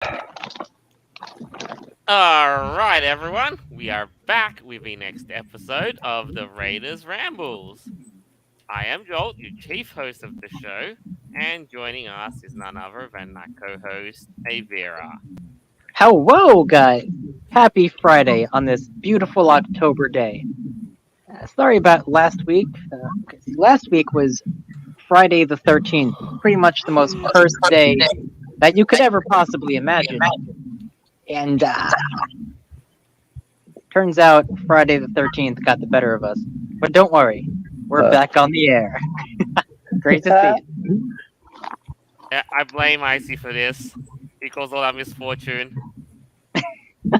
All right, everyone. We are back with the next episode of the Raiders Rambles. I am Joel, your chief host of the show, and joining us is none other than my co-host, Avira. Hello, guys! Happy Friday on this beautiful October day. Sorry about last week. Last week was Friday the 13th, pretty much the most cursed day that you could ever possibly imagine. And turns out Friday the 13th got the better of us. But don't worry, we're back on the air. Great to see you. Yeah, I blame Icy for this. He caused all that misfortune.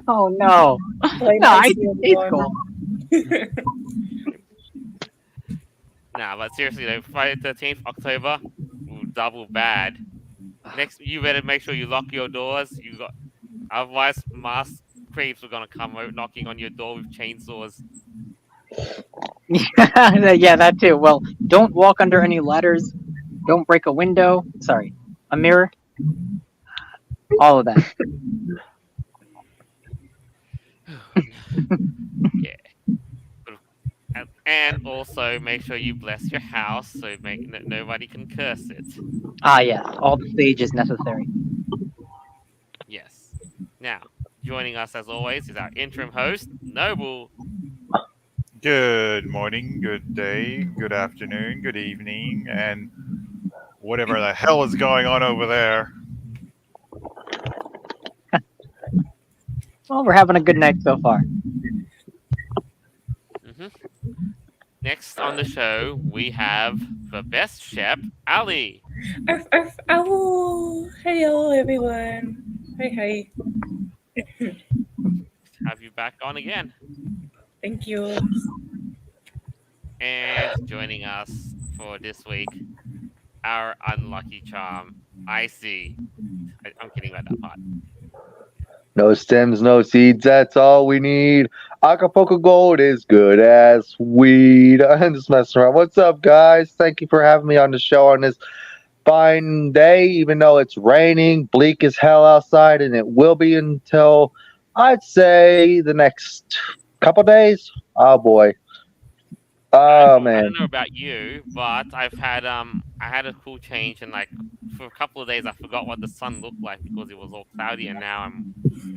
Oh no! Blame No, Icy on it's one. cool. Nah, but seriously though, Friday the 13th, October, double bad. Next, you better make sure you lock your doors. Otherwise, masked creeps are gonna come out knocking on your door with chainsaws. Yeah, that too. Well, don't walk under any ladders. Don't break a window. Sorry, a mirror. All of that. Yeah. And also make sure you bless your house so nobody can curse it. Ah, yes. All the sage is necessary. Yes. Now, joining us as always is our interim host, Noble. Good morning, good day, good afternoon, good evening, and whatever the hell is going on over there. Well, we're having a good night so far. Next on the show, we have the best chef, Ali. Arf, arf, ow. Hello, everyone. Hi. Have you back on again. Thank you. And joining us for this week, our unlucky charm, Icy. I'm kidding about that part. No stems, no seeds, that's all we need. Acapulco Gold is good as weed. I'm just messing around. What's up, guys? Thank you for having me on the show on this fine day, even though it's raining, bleak as hell outside, and it will be until, I'd say, the next couple days. Oh, boy. Oh, man. I don't know about you, but I had a cool change, and like for a couple of days I forgot what the sun looked like because it was all cloudy, and now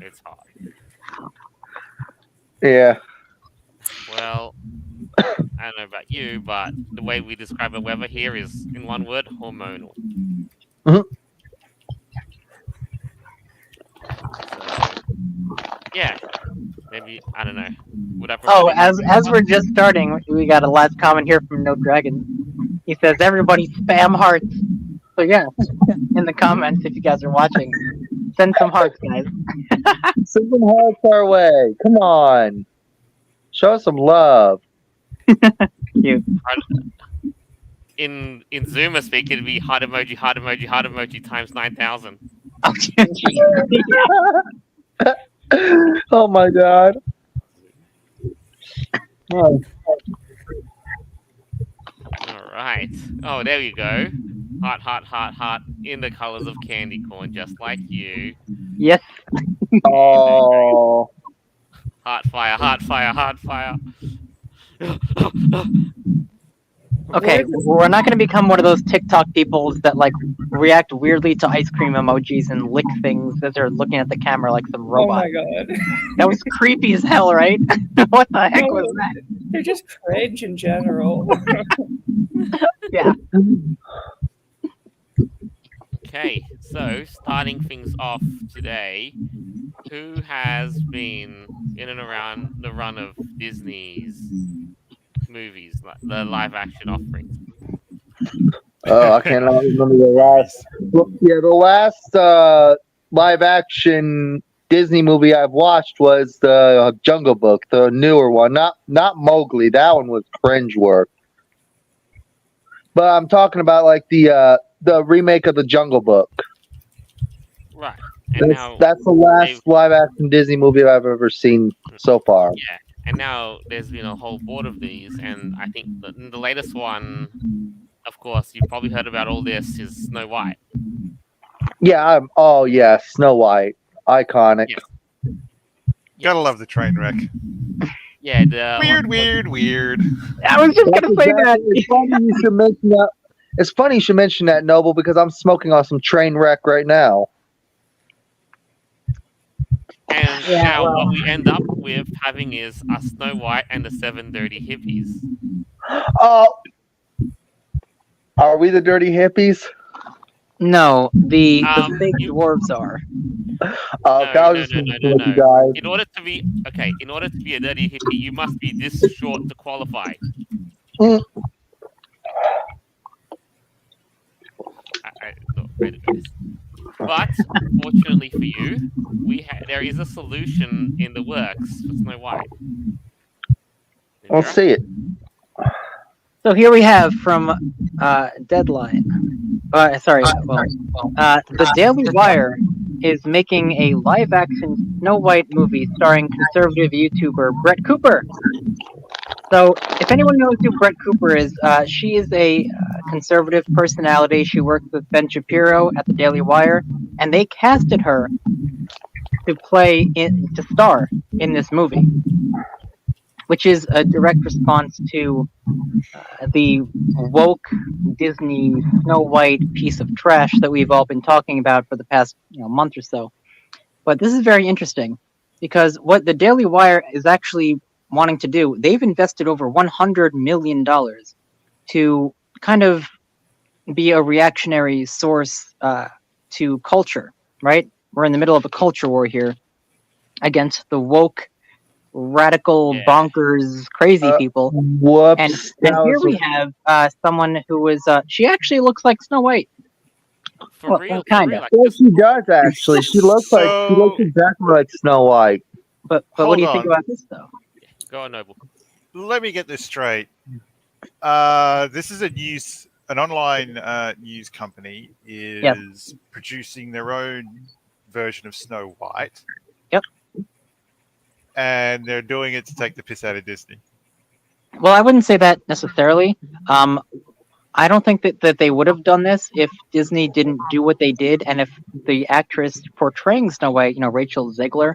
it's hot. Yeah. Well, I don't know about you, but the way we describe the weather here is, in one word, hormonal. Mhm. So, yeah, maybe I don't know. Would I? Oh, as we're just starting, we got a last comment here from No Dragon. He says, "Everybody spam hearts." So yeah, in the comments if you guys are watching, send some hearts, guys. Send some hearts our way. Come on. Show us some love. Cute. In Zoomer speak, it'd be heart emoji, heart emoji, heart emoji times 9,000. Oh my god. Oh. All right. Oh, there you go. Heart, heart, heart, heart in the colors of candy corn, just like you. Yes. Oh. Heart fire, heart fire, heart fire. Okay, we're not going to become one of those TikTok peoples that like react weirdly to ice cream emojis and lick things as they're looking at the camera like some Oh robot. my god. That was creepy as hell, right? What the heck was that? They're just cringe in general. Yeah. Okay, so starting things off today, who has been in and around the run of Disney's movies, like the live action offerings? Oh, I cannot remember the last. Yeah, the last live action Disney movie I've watched was the Jungle Book, the newer one. Not Mowgli. That one was cringe work. But I'm talking about like the remake of the Jungle Book. Right. And That's the last live action Disney movie I've ever seen so far. Yeah, and now there's been a whole board of these, and I think the latest one, of course, you've probably heard about all this, is Snow White. Yeah, oh yeah, Snow White, iconic. Yes. Gotta Yes. love the train wreck. Yeah. The Weird. I was just That's gonna say that. exactly. It's funny you should mention that. It's funny you should mention that, Noble, because I'm smoking on some train wreck right now. And Yeah, now well. what we end up with having is a Snow White and the Seven Dirty Hippies. Oh, are we the dirty hippies? No, the fake You dwarves are. Okay, I no, was no, no, just no, no, with you no. guys. In order to be a dirty hippie, you must be this short to qualify. Mm. Look, right at this. But fortunately for you, there is a solution in the works for Snow White. Let's Indira? see it. So here we have from Deadline. Sorry, the Daily Wire is making a live-action Snow White movie starring conservative YouTuber Brett Cooper. So, if anyone knows who Brett Cooper is, she is a conservative personality. She works with Ben Shapiro at the Daily Wire, and they casted her to star in this movie, which is a direct response to the woke Disney Snow White piece of trash that we've all been talking about for the past month or so. But this is very interesting because what the Daily Wire is actually wanting to do, they've invested over $100 million to kind of be a reactionary source to culture, right? We're in the middle of a culture war here against the woke, radical, Yeah. bonkers, crazy people. Whoops. And that here was we have someone who is, she actually looks like Snow White. For real, kinda. like Well, this, she does actually. She looks So exactly like Snow White. But what Hold do you think on. about this, though? go on, Noble. let me get this straight. This is an online news company is producing their own version of Snow White. Yep. And they're doing it to take the piss out of Disney. Well, I wouldn't say that necessarily. I don't think that they would have done this if Disney didn't do what they did, and if the actress portraying Snow White, Rachel Zegler,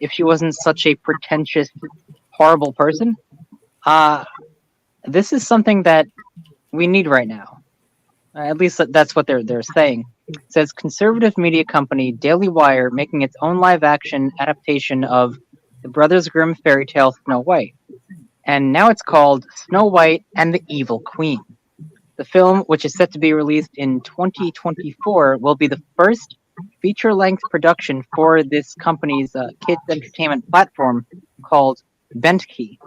if she wasn't such a pretentious, horrible person. This is something that we need right now. At least that's what they're saying. It says conservative media company Daily Wire making its own live-action adaptation of the Brothers Grimm fairy tale Snow White, and now it's called Snow White and the Evil Queen. The film, which is set to be released in 2024, will be the first feature-length production for this company's kids entertainment platform called Bentkey,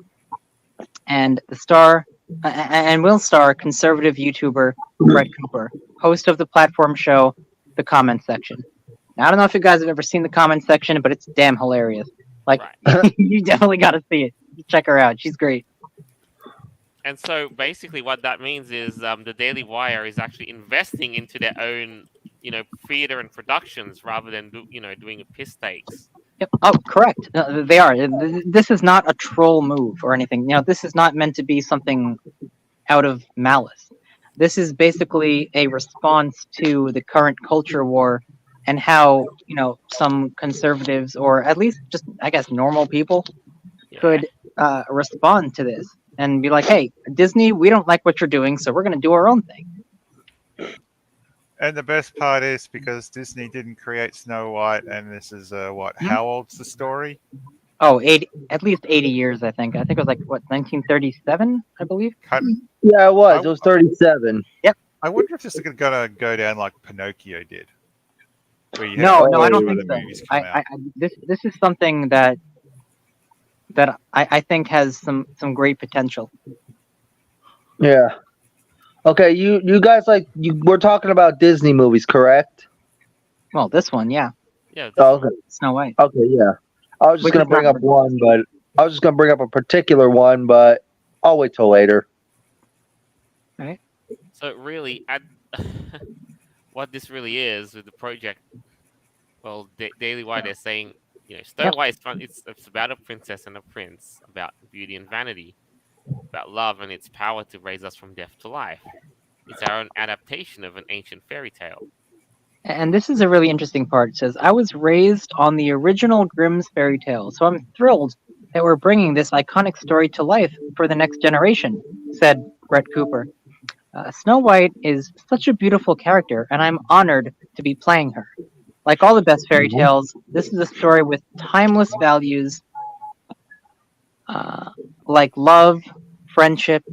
and will star conservative YouTuber Brett Cooper, host of the platform show The Comment Section. Now, I don't know if you guys have ever seen The Comment Section, but it's damn hilarious. Like, Right. you definitely got to see it. Check her out. She's great. And so basically, what that means is the Daily Wire is actually investing into their own, theater and productions rather than doing a piss takes. Yep. Oh, correct. They are. This is not a troll move or anything. This is not meant to be something out of malice. This is basically a response to the current culture war and how, some conservatives, or at least just, I guess, normal people Yeah. could respond to this and be like, hey, Disney, we don't like what you're doing, so we're going to do our own thing. And the best part is because Disney didn't create Snow White, and this is how old's the story? Oh, at least 80 years, I think. I think it was like, 1937, I believe? Yeah, it was. It was 37. I wonder if this is going to go down like Pinocchio did. Where you had No, all I don't the think other so. movies come out. This is something that I think has some great potential. Yeah. Okay, you guys we're talking about Disney movies, correct? Well, this one, yeah. Yeah. Oh, okay. Snow White. Okay, yeah. I was just Which gonna is bring not- up one, but I was just gonna bring up a particular one, but I'll wait till later. So really, what this really is with the project, well, Daily Wire, they're saying, Snow White is fun. It's about a princess and a prince, about beauty and vanity, about love and its power to raise us from death to life. It's our own adaptation of an ancient fairy tale. And this is a really interesting part. It says, I was raised on the original Grimm's fairy tale, so I'm thrilled that we're bringing this iconic story to life for the next generation, said Brett Cooper. Snow White is such a beautiful character, and I'm honored to be playing her. Like all the best fairy tales, this is a story with timeless values like love, friendship,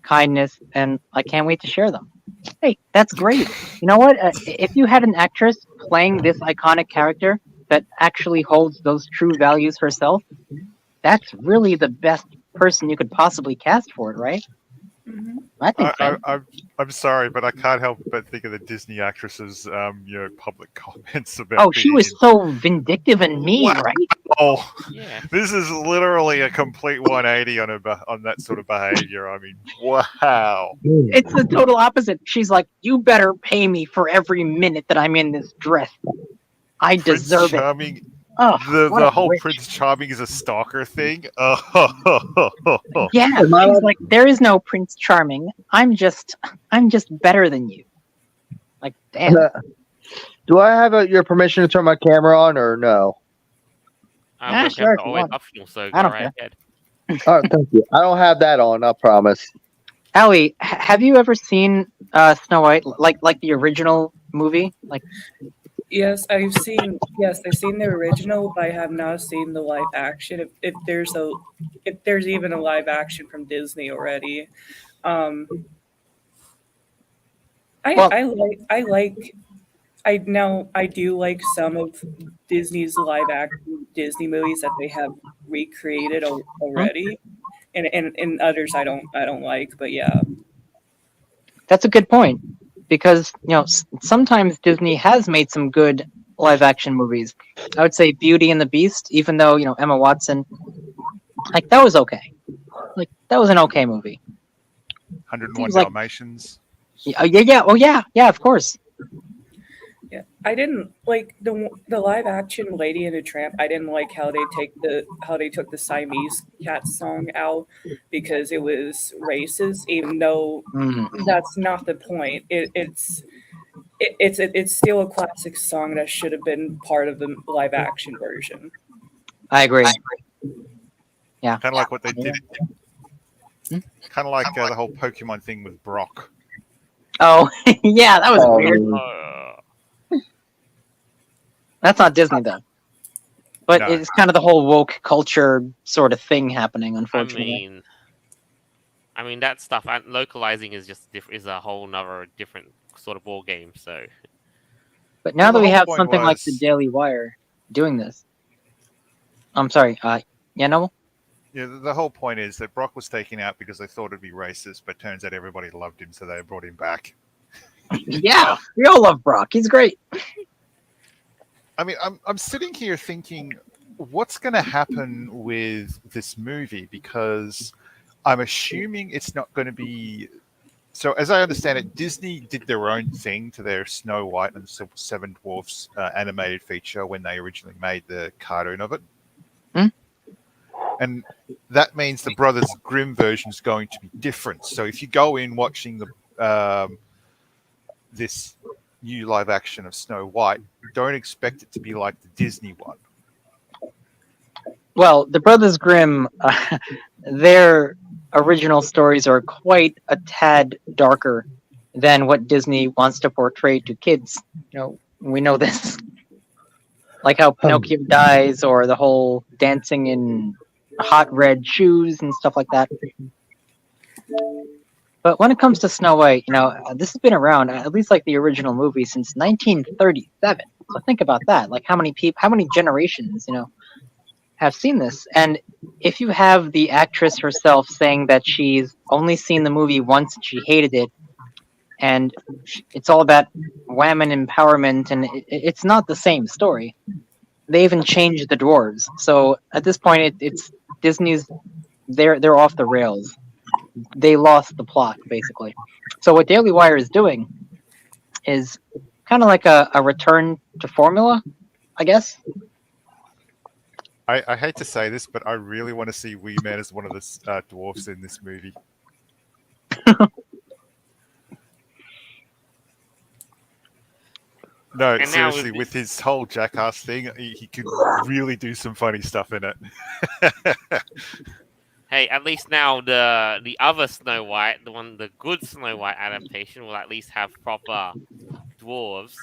kindness, and I can't wait to share them. Hey, that's great. You know what? If you had an actress playing this iconic character that actually holds those true values herself, that's really the best person you could possibly cast for it, right? Mhm. I think so. I'm sorry, but I can't help but think of the Disney actresses, public comments about. Oh, she was so vindictive and mean, Wow. right? Oh, Yeah. this is literally a complete 180 on that sort of behavior. I mean, wow. It's the total opposite. She's like, you better pay me for every minute that I'm in this dress. I Prince deserve it. Charming. Oh, what The a whole witch. Prince Charming is a stalker thing. Oh, Yeah, Am I she's allowed- like, there is no Prince Charming. I'm just better than you. Like, damn. Do I have your permission to turn my camera on or no? Yeah, Webcams sure, are if you always want. optional, so I go don't right care. ahead. All right, thank you. I don't have that on. I promise. Allie, have you ever seen Snow White, like the original movie? Like, Yes, I've seen the original, but I have not seen the live action. If there's even a live action from Disney already. Um Well- I do like some of Disney's live action Disney movies that they have recreated already. And others I don't like, but yeah. that's a good point because sometimes Disney has made some good live action movies. I would say Beauty and the Beast, even though Emma Watson, like that was okay. Like that was an okay movie. 101 Seems like- Dalmatians. Yeah. Oh yeah. Of course. Yeah, I didn't like the live action Lady and the Tramp. I didn't like how they took the Siamese cat song out because it was racist, even though Mm, that's not the point. It's still a classic song that should have been part of the live action version. I agree. Yeah. Kind of like what they did. Hmm? Kind of like the whole Pokemon thing with Brock. Oh yeah, that was Oh, weird. That's not Disney though. But No. it's kind of the whole woke culture sort of thing happening, I unfortunately. mean that stuff. And localizing is just is a whole nother different sort of ball game. So But now Well, that the we whole have point something like the was- Daily Wire doing this, I'm sorry. Yeah, no. Yeah, the whole point is that Brock was taken out because they thought it'd be racist, but turns out everybody loved him, so they brought him back. Yeah, we all love Brock. He's great. I mean, I'm sitting here thinking, what's going to happen with this movie? Because I'm assuming it's not going to be. So, as I understand it, Disney did their own thing to their Snow White and the Seven Dwarfs animated feature when they originally made the cartoon of it. Hmm? And that means the Brothers Grimm version is going to be different. So, if you go in watching the this new live action of Snow White, don't expect it to be like the Disney one. Well, the Brothers Grimm, their original stories are quite a tad darker than what Disney wants to portray to kids. We know this. Like how Pinocchio dies, or the whole dancing in hot red shoes and stuff like that. But when it comes to Snow White, this has been around, at least like the original movie, since 1937. So think about that. Like how many generations, have seen this? And if you have the actress herself saying that she's only seen the movie once and she hated it, and it's all about women empowerment, and it's not the same story. They even changed the dwarves. So at this point, it's Disney's. They're off the rails. They lost the plot, basically. So what Daily Wire is doing is kind of like a return to formula, I guess. I hate to say this, but I really want to see Wee Man as one of the dwarfs in this movie. No, And now seriously, with with his whole jackass thing, he could really do some funny stuff in it. Hey, at least now the other Snow White, the good Snow White adaptation, will at least have proper dwarves.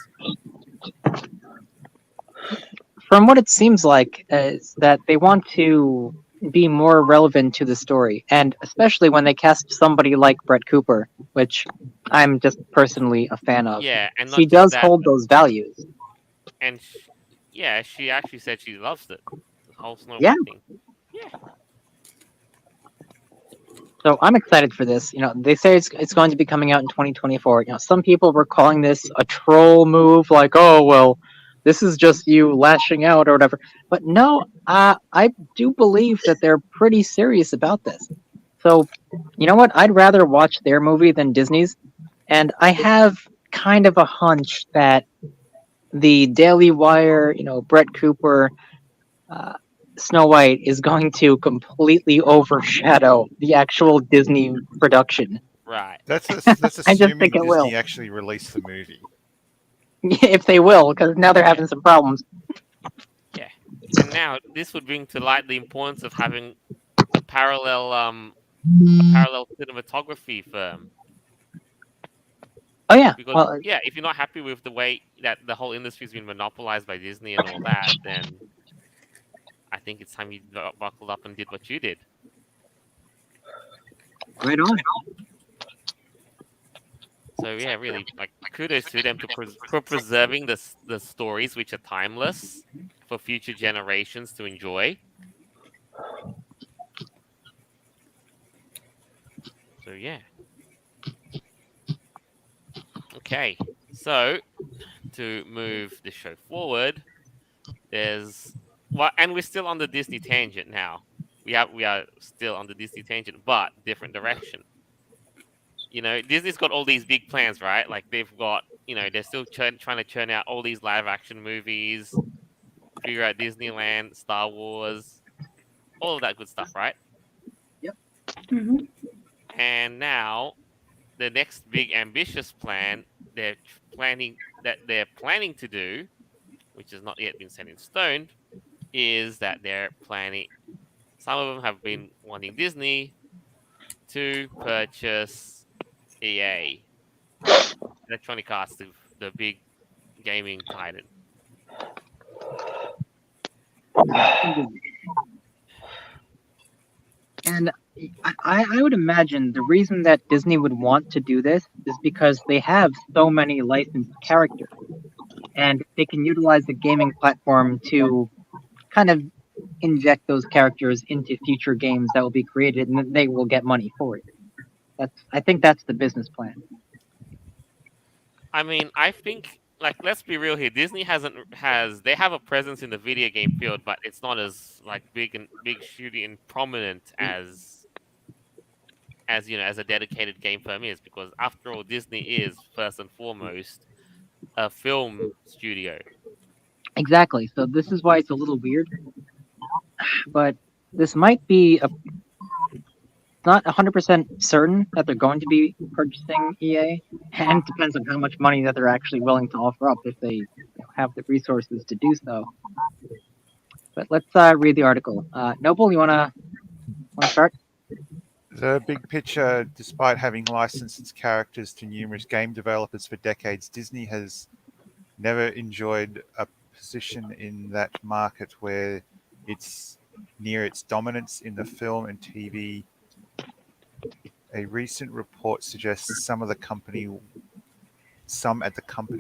From what it seems like, is that they want to be more relevant to the story, and especially when they cast somebody like Brett Cooper, which I'm just personally a fan of. Yeah, and He not just does that, hold those values. and yeah, she actually said she loves it. The whole Snow Yeah. White thing. Yeah. So I'm excited for this. They say it's going to be coming out in 2024. Some people were calling this a troll move, like, oh well, this is just you lashing out or whatever. But no, I do believe that they're pretty serious about this. So, you know what? I'd rather watch their movie than Disney's, and I have kind of a hunch that the Daily Wire, Brett Cooper, uh, Snow White is going to completely overshadow the actual Disney production. Right. That's I just assuming think it will. Disney actually released the movie. If they will, because now they're having some problems. Yeah. And now this would bring to light the importance of having a parallel cinematography firm. Oh yeah. Because Well, yeah, if you're not happy with the way that the whole industry's been monopolized by Disney and all that, then I think it's time you buckled up and did what you did. right on. So yeah, really, like kudos to them for preserving the stories which are timeless for future generations to enjoy. So yeah. Okay, so to move the show forward, and we're still on the Disney tangent now. We are still on the Disney tangent, but different direction. Disney's got all these big plans, right? Like they've got, they're still trying to churn out all these live action movies, figure out Disneyland, Star Wars, all of that good stuff, right? Hmm. And now the next big ambitious plan they're planning to do, which has not yet been set in stone, is that they're planning. Some of them have been wanting Disney to purchase EA, Electronic Arts, the big gaming titan. And I would imagine the reason that Disney would want to do this is because they have so many licensed characters, and they can utilize the gaming platform to kind of inject those characters into future games that will be created, and then they will get money for it. I think that's the business plan. I mean, I think, like, let's be real here. Disney they have a presence in the video game field, but it's not as like big shooting and prominent as as a dedicated game firm is, because after all, Disney is first and foremost a film studio. Exactly. So this is why it's a little weird, but this might be not 100% certain that they're going to be purchasing EA, and it depends on how much money that they're actually willing to offer up if they have the resources to do so. But let's read the article. Noble, you wanna start? The big picture, despite having licensed its characters to numerous game developers for decades, Disney has never enjoyed a position in that market where it's near its dominance in the film and TV. A recent report suggests some at the company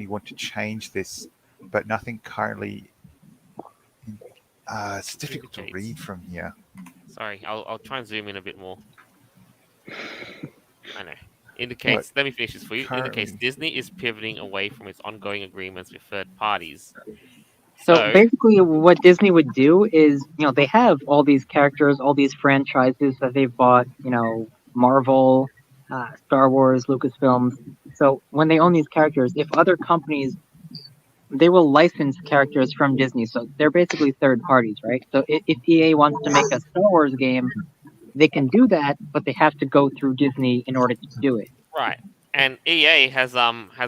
want to change this, but nothing currently. It's difficult to read from here. Sorry, I'll try and zoom in a bit more. I know. Indicates. Let me finish this for you. Indicates Disney is pivoting away from its ongoing agreements with third parties. So basically, what Disney would do is, they have all these characters, all these franchises that they've bought, Marvel, Star Wars, Lucasfilms. So when they own these characters, if other companies, they will license characters from Disney. So they're basically third parties, right? So if EA wants to make a Star Wars game, they can do that, but they have to go through Disney in order to do it. Right. And EA has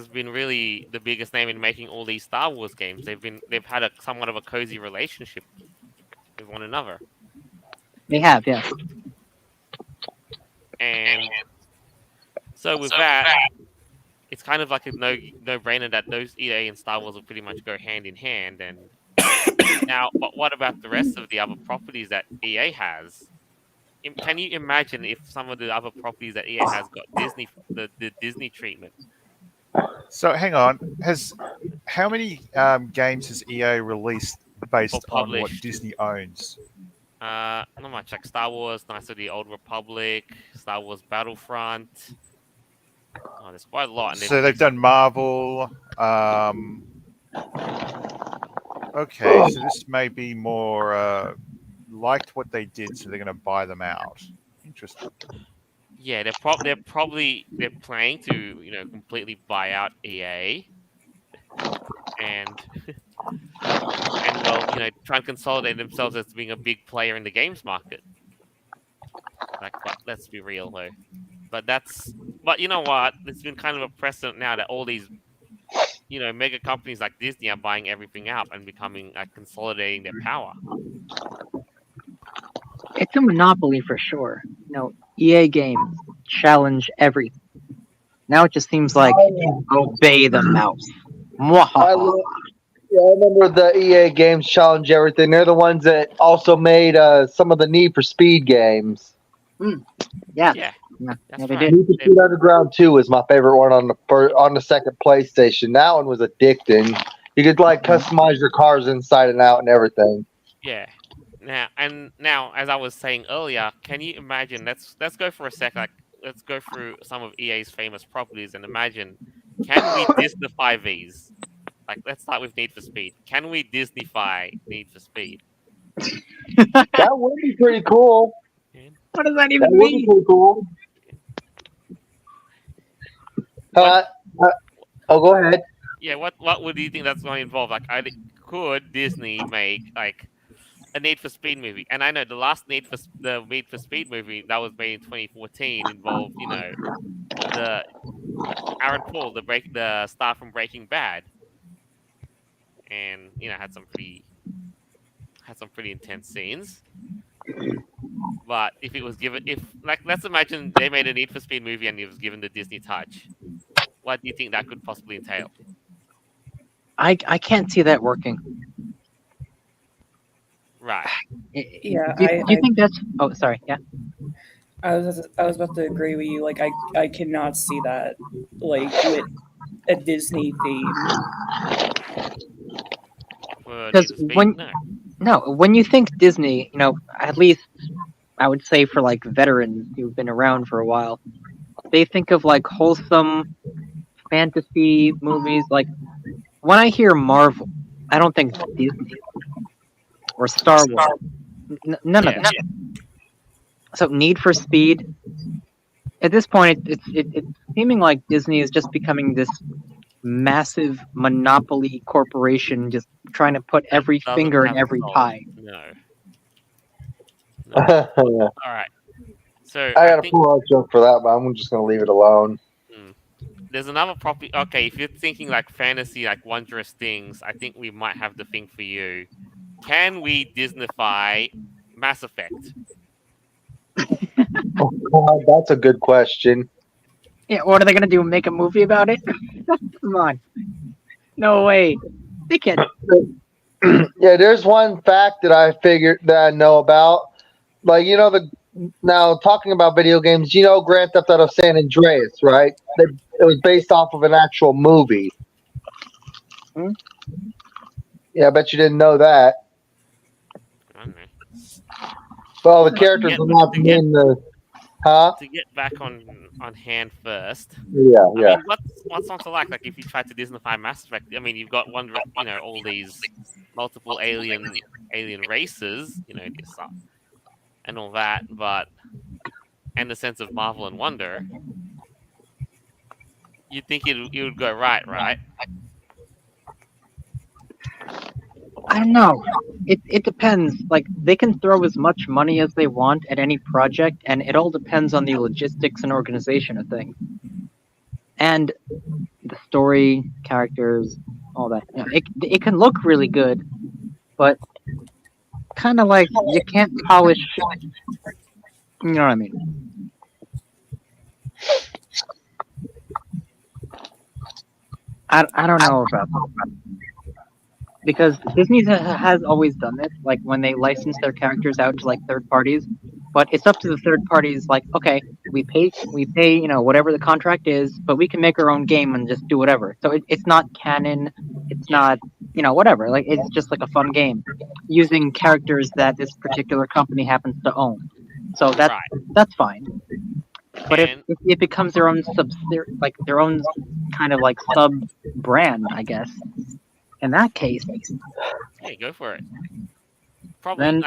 been really the biggest name in making all these Star Wars games. They've had a somewhat of a cozy relationship with one another, They have, yes. and so with that, it's kind of like a no brainer that those EA and Star Wars will pretty much go hand in hand. And now, but what about the rest of the other properties that EA has? Can you imagine if some of the other properties that EA has got the Disney treatment? So hang on, how many games has EA released based on what published. Disney owns? Not much. Like Star Wars, Knights of the Old Republic, Star Wars Battlefront. Oh, there's quite a lot. And So they've done Marvel. Okay, so this may be more liked what they did, so they're going to buy them out. Interesting. Yeah, they're planning to completely buy out EA, and well try and consolidate themselves as being a big player in the games market. Like, but let's be real though. But you know what? It's been kind of a precedent now that all these mega companies like Disney are buying everything out and becoming consolidating their power. It's a monopoly for sure. EA games challenge everything. Now it just seems like obey the mouse. I remember the EA games challenge everything. They're the ones that also made some of the Need for Speed games. Yeah. That's they right. did. Need for Speed Underground 2 was my favorite one on the second PlayStation. That one was addicting. You could customize your cars inside and out and everything. Yeah. Now, as I was saying earlier, can you imagine? Let's go for a sec. Let's go through some of EA's famous properties and imagine, can we Disneyfy these? Let's start with Need for Speed. Can we Disneyfy Need for Speed? That would be pretty cool. What does that That even would be mean? pretty cool. Go ahead. Yeah, what would you think that's going to involve? Could Disney make a Need for Speed movie? And I know the last Need for Speed movie that was made in 2014 involved the Aaron Paul, the star from Breaking Bad, and had some pretty intense scenes. But if it was given, let's imagine they made a Need for Speed movie and it was given the Disney touch, what do you think that could possibly entail? I can't see that working. Right. Yeah, Do you think that's? Oh, sorry. Yeah. I was about to agree with you. I cannot see that with a Disney theme. Because when you think Disney, at least I would say for veterans who've been around for a while, they think of wholesome fantasy movies. When I hear Marvel, I don't think Disney or Star Wars. None of that. So Need for Speed. At this point, it's seeming like Disney is just becoming this massive monopoly corporation, just trying to put every finger in every pie. No. Yeah. All right. So I got a pull-out joke for that, but I'm just going to leave it alone. There's another property. Okay, if you're thinking fantasy, wondrous things, I think we might have the thing for you. Can we Disneyfy Mass Effect? Oh, God, that's a good question. Yeah, what are they gonna do? Make a movie about it? Come on, no way. They can't. Yeah, there's one fact that I know about. Now talking about video games, Grand Theft Auto San Andreas, right? It was based off of an actual movie. Hmm? Yeah, I bet you didn't know that. Well, the characters are not in the. Huh? To get back on hand first. Yeah. I mean, what's not to like? If you try to Disneyfy Mass Effect, I mean, you've got all these multiple alien races, and all that, and the sense of marvel and wonder. You'd think it would go right? I don't know. It depends. They can throw as much money as they want at any project, and it all depends on the logistics and organization of things. and the story, characters, all that. It can look really good, but kind of like you can't polish. You know what I mean? I don't know about that. Because Disney has always done this, like when they license their characters out to like third parties. But it's up to the third parties. Like, okay, we pay, whatever the contract is, but we can make our own game and just do whatever. So it's not canon, it's not, whatever. Like it's just like a fun game using characters that this particular company happens to own. So that's fine. But if it becomes their own their own kind of like sub brand, I guess. In that case, hey, go for it. Probably then,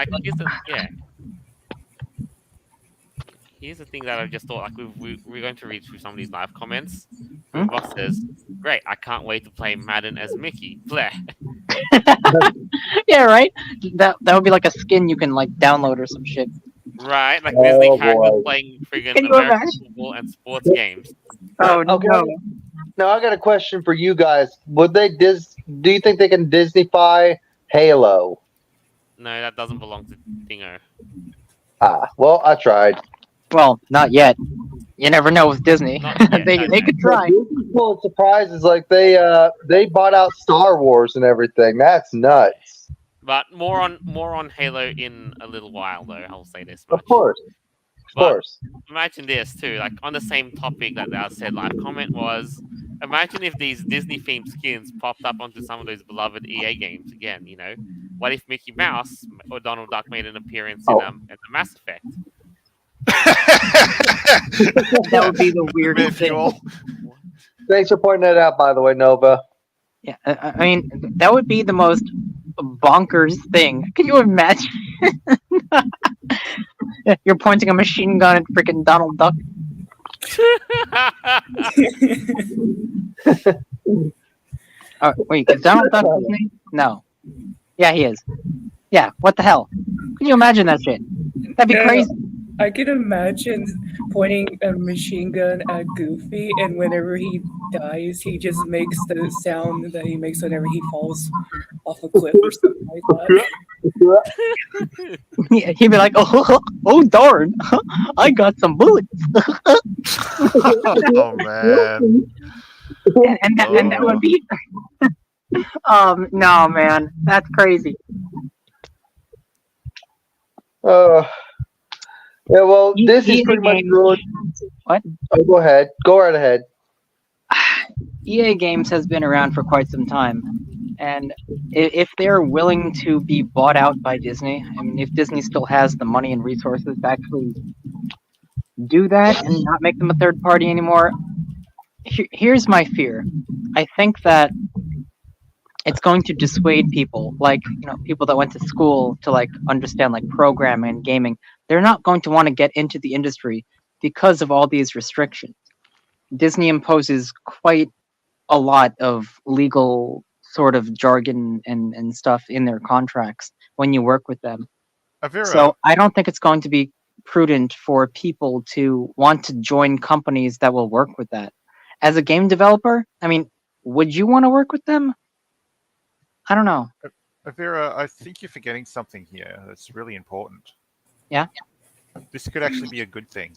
Here's the thing that I just thought. Like we're going to read through some of these live comments. Boss says, "Great! I can't wait to play Madden as Mickey." Bleh. Yeah, right. That would be like a skin you can like download or some shit. Right, like Disney characters boy. playing friggin' Can you American imagine? football and sports games. Oh Okay. no! Now I got a question for you guys. Would they do you think they can Disneyfy Halo? No, that doesn't belong to Dingo. Well, I tried. Well, not yet. You never know with Disney. Not yet, they could try. Full of surprises, like they bought out Star Wars and everything. That's nuts. But more on Halo in a little while, though. I'll say this much. Of course. Imagine this too. Like on the same topic that our said live comment was. Imagine if these Disney-themed skins popped up onto some of those beloved EA games again. What if Mickey Mouse or Donald Duck made an appearance in the Mass Effect? That would be the weirdest thing. Thanks for pointing that out, by the way, Nova. Yeah, I mean that would be the most bonkers thing. Can you imagine? You're pointing a machine gun at freaking Donald Duck. Wait, is Donald Duck Disney? No. Yeah, he is. Yeah, what the hell? Can you imagine that shit? That'd be crazy. I can imagine pointing a machine gun at Goofy, and whenever he dies, he just makes the sound that he makes whenever he falls off a cliff or something like that. He'd be like, oh darn, I got some bullets. Oh man. and that would be no man, that's crazy. Yeah, well, this is pretty much good. What? Oh, go ahead. Go right ahead. EA Games has been around for quite some time, and if they're willing to be bought out by Disney, I mean, if Disney still has the money and resources to actually do that and not make them a third party anymore, here's my fear. I think that it's going to dissuade people, like people that went to school to like understand like programming and gaming. They're not going to want to get into the industry because of all these restrictions. Disney imposes quite a lot of legal sort of jargon and stuff in their contracts when you work with them. So I don't think it's going to be prudent for people to want to join companies that will work with that. As a game developer, I mean, would you want to work with them? I don't know. Vera, I think you're forgetting something here that's really important. Yeah? This could actually be a good thing.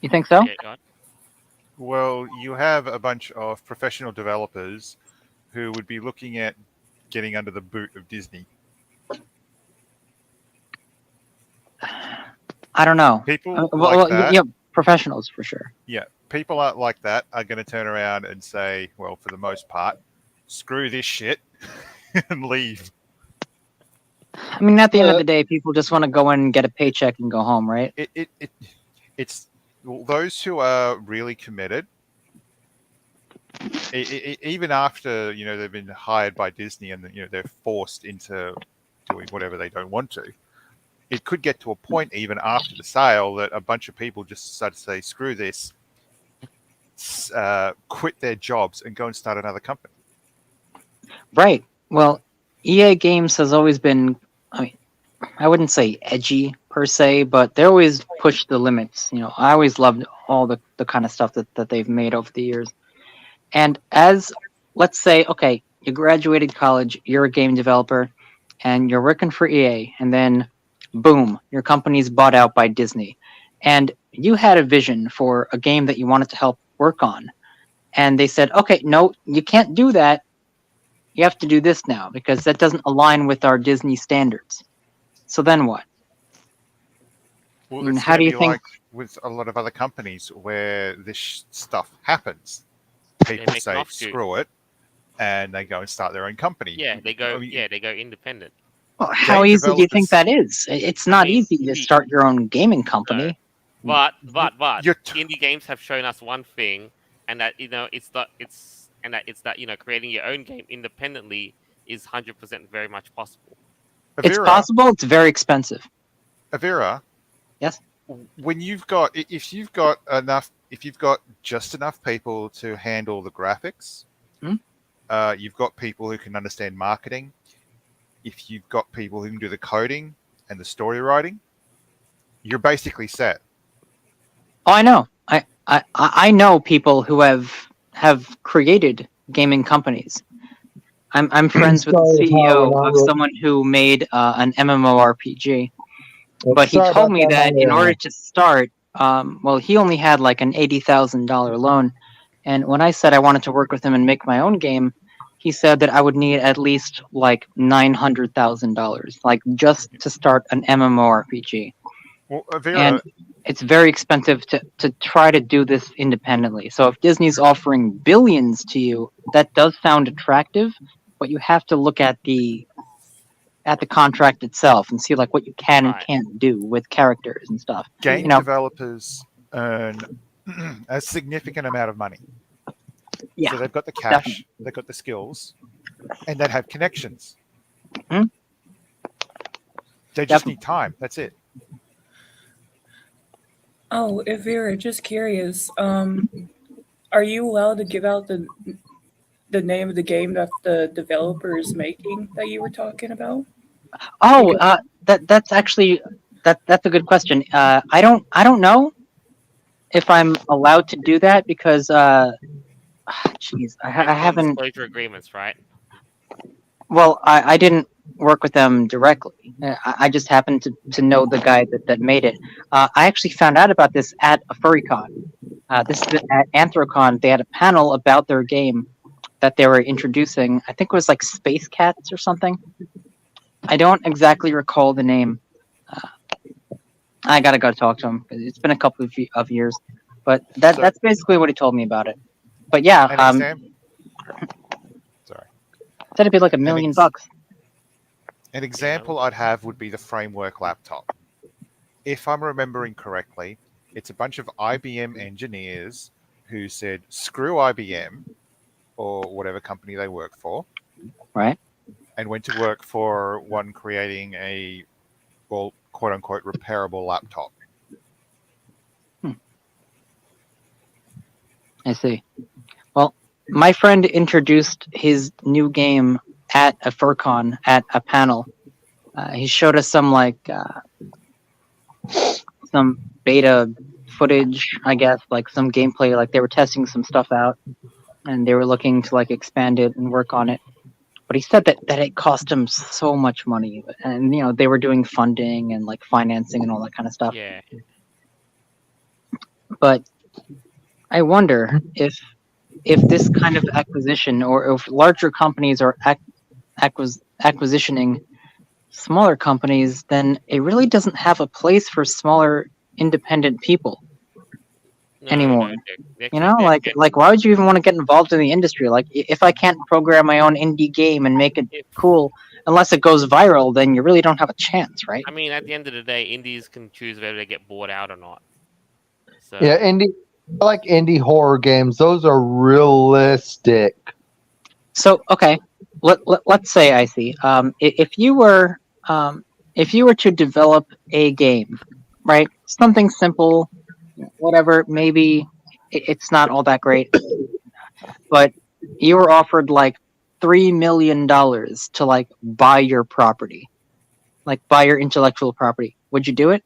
You think so? Yeah, Well, you have a bunch of professional developers who would be looking at getting under the boot of Disney. I don't know. People like that. Yeah, professionals for sure. Yeah, people like that are going to turn around and say, well, for the most part, screw this shit and leave. I mean, at the end of the day, people just want to go in and get a paycheck and go home, right? It's those who are really committed, even after they've been hired by Disney and they're forced into doing whatever they don't want to. It could get to a point even after the sale that a bunch of people just decide to say, screw this, quit their jobs and go and start another company. Right. Well, EA Games has always been, I mean, I wouldn't say edgy, per se, but they always push the limits. I always loved all the kind of stuff that they've made over the years. And as, let's say, okay, you graduated college, you're a game developer, and you're working for EA, and then boom, your company's bought out by Disney. And you had a vision for a game that you wanted to help work on. And they said, okay, no, you can't do that. You have to do this now because that doesn't align with our Disney standards. So then what? Well, And it's how going do to you be think? like with a lot of other companies where this stuff happens. People make an say, offshoot. screw it, and they go and start their own company. Yeah, they go. I mean, Yeah, they go independent. Well, how game easy do you think developers- that is? It's I not mean, easy to start your own gaming company. But You're t- indie games have shown us one thing, and that creating your own game independently is 100% very much possible. It's Avira, possible. It's very expensive. Avira, Yes. when if you've got just enough people to handle the graphics, Hmm? you've got people who can understand marketing. If you've got people who can do the coding and the story writing, you're basically set. Oh, I know. I know people who have created gaming companies. I'm friends with the Sorry, CEO Howard, of someone who made an MMORPG. But he Sorry told about me that in my, order to start, well, he only had like an $80,000 loan. And when I said I wanted to work with him and make my own game, he said that I would need at least like $900,000, like just to start an MMORPG. Well, Avira, And it's very expensive to try to do this independently. So if Disney's offering billions to you, that does sound attractive, but you have to look at the contract itself and see like what you can and Right. can't do with characters and stuff. game know- developers earn a significant amount of money. Yeah, So they've got the cash, definitely. they've got the skills, and they have connections. Mhm. They just Definitely. need time. That's it. Oh, Vera, just curious. Are you allowed to give out the name of the game that the developer is making that you were talking about? Oh, that's actually that's a good question. I don't know if I'm allowed to do that because jeez, I haven't. Non-disclosure agreements, right? Well, I didn't work with them directly. I just happened to know the guy that made it. I actually found out about this at a FurryCon. This is at Anthrocon. They had a panel about their game that they were introducing. I think it was like Space Cats or something. I don't exactly recall the name. I gotta go talk to him. It's been a couple of years, but that's basically what he told me about it. But yeah, Sorry. said it'd be like $1 million. An example I'd have would be the Framework laptop. If I'm remembering correctly, it's a bunch of IBM engineers who said, screw IBM or whatever company they work for. Right. And went to work for one creating a, well, quote unquote, repairable laptop. I see. Well, my friend introduced his new game at a FurCon at a panel. He showed us some some beta footage, I guess, like some gameplay, like they were testing some stuff out and they were looking to like expand it and work on it. But he said that it cost him so much money, and they were doing funding and like financing and all that kind of stuff. Yeah. But I wonder if this kind of acquisition, or if larger companies are acquisitioning smaller companies, then it really doesn't have a place for smaller independent people anymore. Like why would you even want to get involved in the industry? Like if I can't program my own indie game and make it cool, unless it goes viral, then you really don't have a chance, right? I mean, at the end of the day, indies can choose whether they get bought out or not. So Yeah, I like indie horror games. Those are realistic. So okay, let's say I see. If you were to develop a game, right? Something simple, whatever. Maybe it's not all that great, but you were offered like $3 million to like buy your property. like buy your intellectual property, would you do it?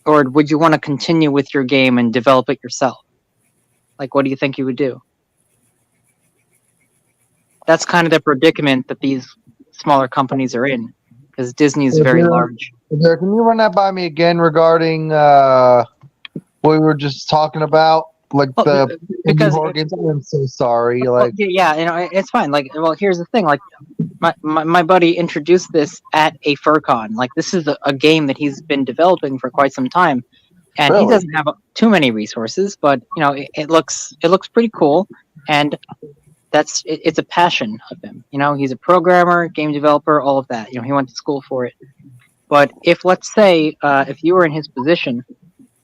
Or would you want to continue with your game and develop it yourself? Like, what do you think you would do? That's kind of the predicament that these smaller companies are in, because Disney is very large. Can you run that by me again regarding what we were just talking about? Like the because horror games. I'm so sorry. well, Like, yeah, it's fine. Like, well, here's the thing. Like, my buddy introduced this at a FurCon. Like, this is a game that he's been developing for quite some time, and he Really? doesn't have too many resources, but it looks pretty cool, and it's a passion of him. He's a programmer, game developer, all of that. He went to school for it. But if, let's say, if you were in his position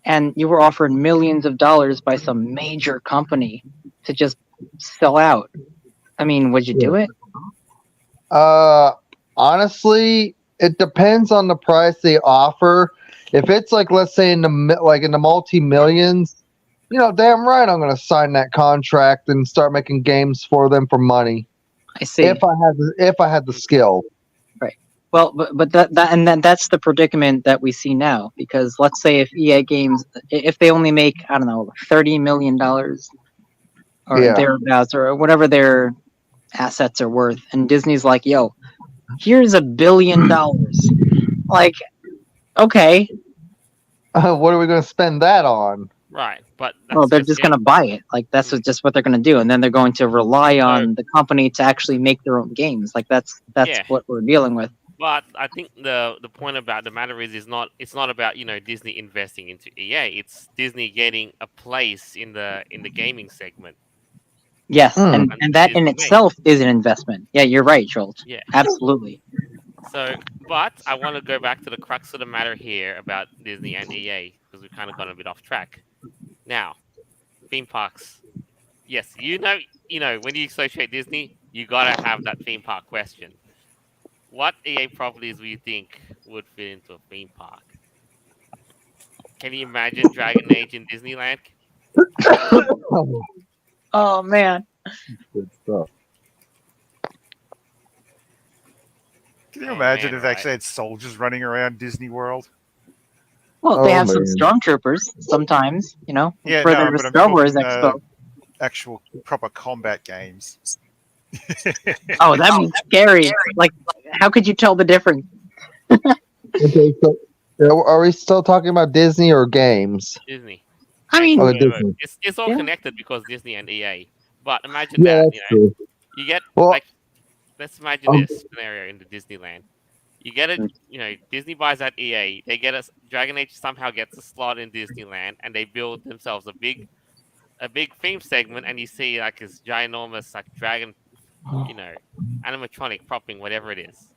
and you were offered millions of dollars by some major company to just sell out, I mean, would you do it? Honestly, it depends on the price they offer. If it's like, let's say in the multi-millions, damn right, I'm going to sign that contract and start making games for them for money. I see. If I had the skill. Right. Well, but that's the predicament that we see now, because let's say if EA Games, if they only make, I don't know, $30 million or thereabouts, or whatever their assets are worth, and Disney's like, yo, here's $1 billion. Like, okay. What are we going to spend that on? Right, but Well, they're just going to buy it. Like, that's just what they're going to do, and then they're going to rely on the company to actually make their own games. Like, that's what we're dealing with. But I think the point about the matter is it's not about Disney investing into EA. It's Disney getting a place in the gaming segment. Yes, and that in itself is an investment. Yeah, you're right, Jolt. Yeah, absolutely. So, but I want to go back to the crux of the matter here about Disney and EA, because we've kind of gone a bit off track. Now, theme parks. Yes, when you associate Disney, you gotta have that theme park question. What EA properties do you think would fit into a theme park? Can you imagine Dragon Age in Disneyland? Oh man. Good stuff. Can you imagine if they actually had soldiers running around Disney World? Well, they have some stormtroopers sometimes, for the Star Wars Expo. Actual proper combat games. Oh, that'd be scary. Like, how could you tell the difference? Okay, so are we still talking about Disney or games? Disney. I mean, Disney. It's all connected because Disney and EA. But imagine that, true. You get let's imagine this scenario in the Disneyland. You get Disney buys out EA. They get Dragon Age somehow gets a slot in Disneyland, and they build themselves a big theme segment, and you see like this ginormous like dragon, animatronic propping, whatever it is.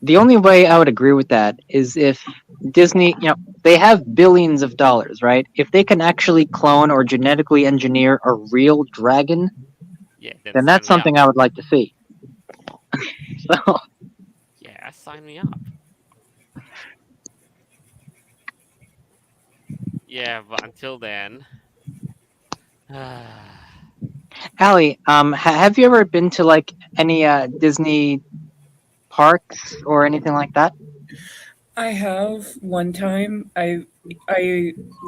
The only way I would agree with that is if Disney, they have billions of dollars, right? If they can actually clone or genetically engineer a real dragon, then that's something I would like to see. So, yeah, sign me up. Yeah, but until then, Allie, have you ever been to like any Disney parks or anything like that? I have one time. I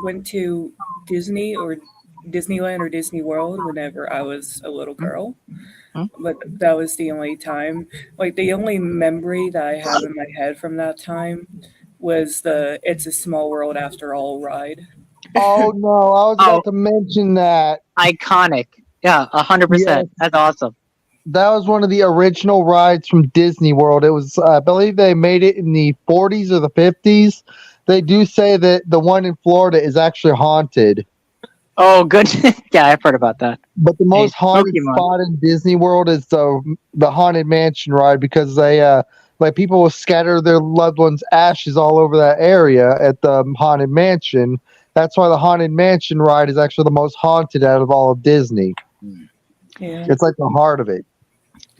went to Disney or Disneyland or Disney World whenever I was a little girl. But that was the only time. Like, the only memory that I have in my head from that time was the "It's a Small World After All" ride. Oh no, I was about to mention that. Iconic. Yeah, 100%. Yes. That's awesome. That was one of the original rides from Disney World. It was, I believe they made it in the 40s or the 50s. They do say that the one in Florida is actually haunted. Oh, good. Yeah, I've heard about that. But the most haunted spot in Disney World is the Haunted Mansion ride, because they people will scatter their loved ones' ashes all over that area at the Haunted Mansion. That's why the Haunted Mansion ride is actually the most haunted out of all of Disney. Yeah. It's like the heart of it.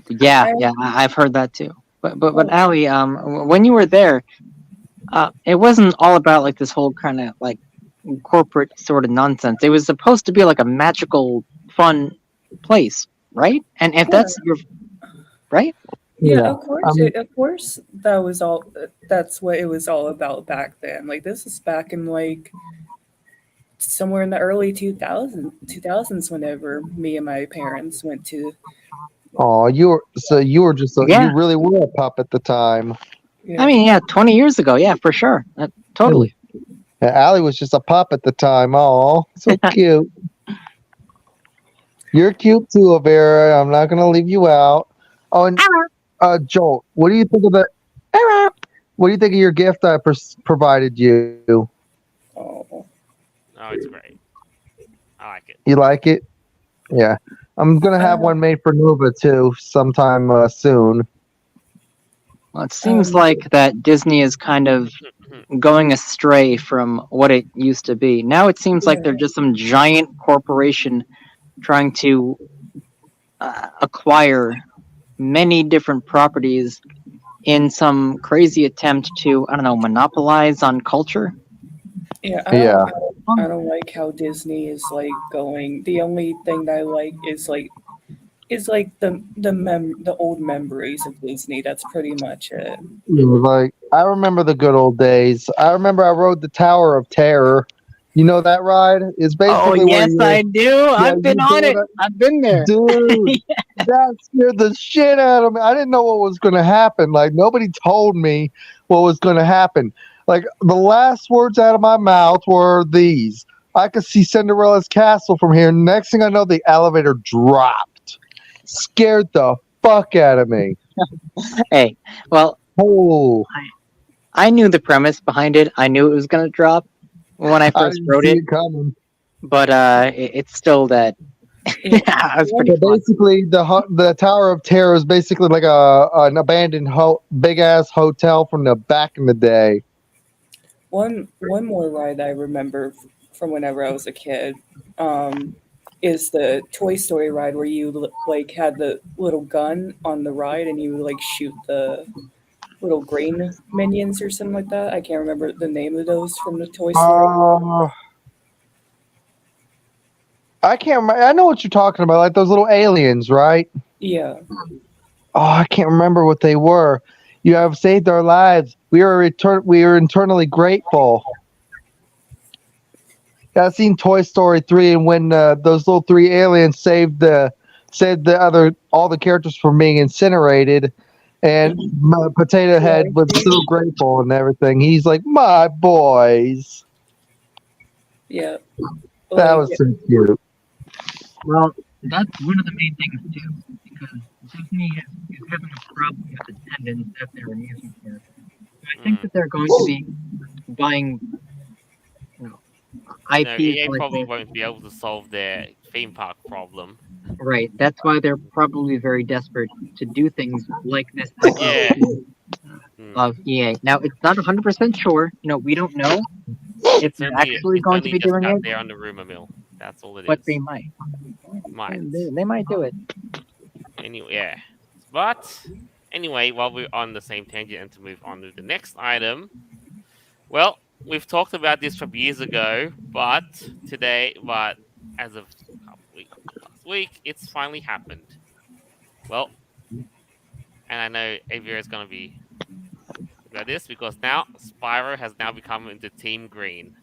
Yeah, I've heard that too. But Allie, when you were there, it wasn't all about like this whole kind of like corporate sort of nonsense. It was supposed to be like a magical, fun place, right? And if that's your right? Yeah, Yeah. of course, that was all. That's what it was all about back then. Like this is back in like somewhere in the early 2000s whenever me and my parents went to. Oh, you were just you Yeah. really were a pup at the time. I Yeah. mean, yeah, 20 years ago. Yeah, for sure. Totally. Yeah, Allie was just a pup at the time. Oh, so cute. You're cute too, Avera. I'm not gonna leave you out. Oh, and Joel, what do you think of the? What do you think of your gift I provided you? Oh. Oh, it's great. I like it. You like it? Yeah. I'm gonna have Uh, one made for Nova too, sometime soon. Well, it seems um. like that Disney is kind of going astray from what it used to be. Now it seems like they're Yeah. just some giant corporation trying to acquire many different properties in some crazy attempt to, I don't know, monopolize on culture. Yeah. Yeah. I don't like how Disney is like going. The only thing that I like is like the old memories of Disney. That's pretty much it. Like I remember the good old days. I remember I rode the Tower of Terror. You know that ride? It's Oh basically where yes, I do. yeah, I've been you on build it. it. I've been there. Dude, that scared the shit out of me. I didn't know what was going to happen. Like nobody told me what was going to happen. Like the last words out of my mouth were these: "I could see Cinderella's castle from here." Next thing I know, the elevator dropped. Scared the fuck out of me. Hey, well, Oh, I knew the premise behind it. I knew it was going to drop when I I first didn't wrote see it, it coming. but it's still that. Yeah. Yeah, it was pretty So fun. basically, the Tower of Terror is basically like an abandoned big ass hotel from the back in the day. One more ride I remember from whenever I was a kid, um, is the Toy Story ride where you like had the little gun on the ride and you would like shoot the little green minions or something like that. I can't remember the name of those from the Toy Story. Uh, I can't remember. I know what you're talking about, like those little aliens, right? Yeah, Oh, I can't remember what they were. You have saved our lives. We are eternally grateful. Yeah, I've seen Toy Story 3, and when those little three aliens saved the other all the characters from being incinerated, and my Potato yeah, Head was so grateful and everything. He's like, "My boys." yeah. That Like was so cute. Well, that's one of the main things too, because Disney is having a problem with attendance at their amusement parks. I think that they're going to be buying, you know, No, IPs EA like probably this. won't be able to solve their theme park problem. Right. That's why they're probably very desperate to do things like this Yeah. acquisition Hmm. of EA. Now, it's not 100% sure. We don't know if they're actually It's going to only be just doing out it, there on the rumor mill. That's all it but is. they might. Might. They might do it. Anyway, yeah. But anyway, while we're on the same tangent and to move on to the next item, well, we've talked about this from years ago, but as of last week, it's finally happened. Well, and I know Avira is gonna be about this because now Spyro has now become into Team Green.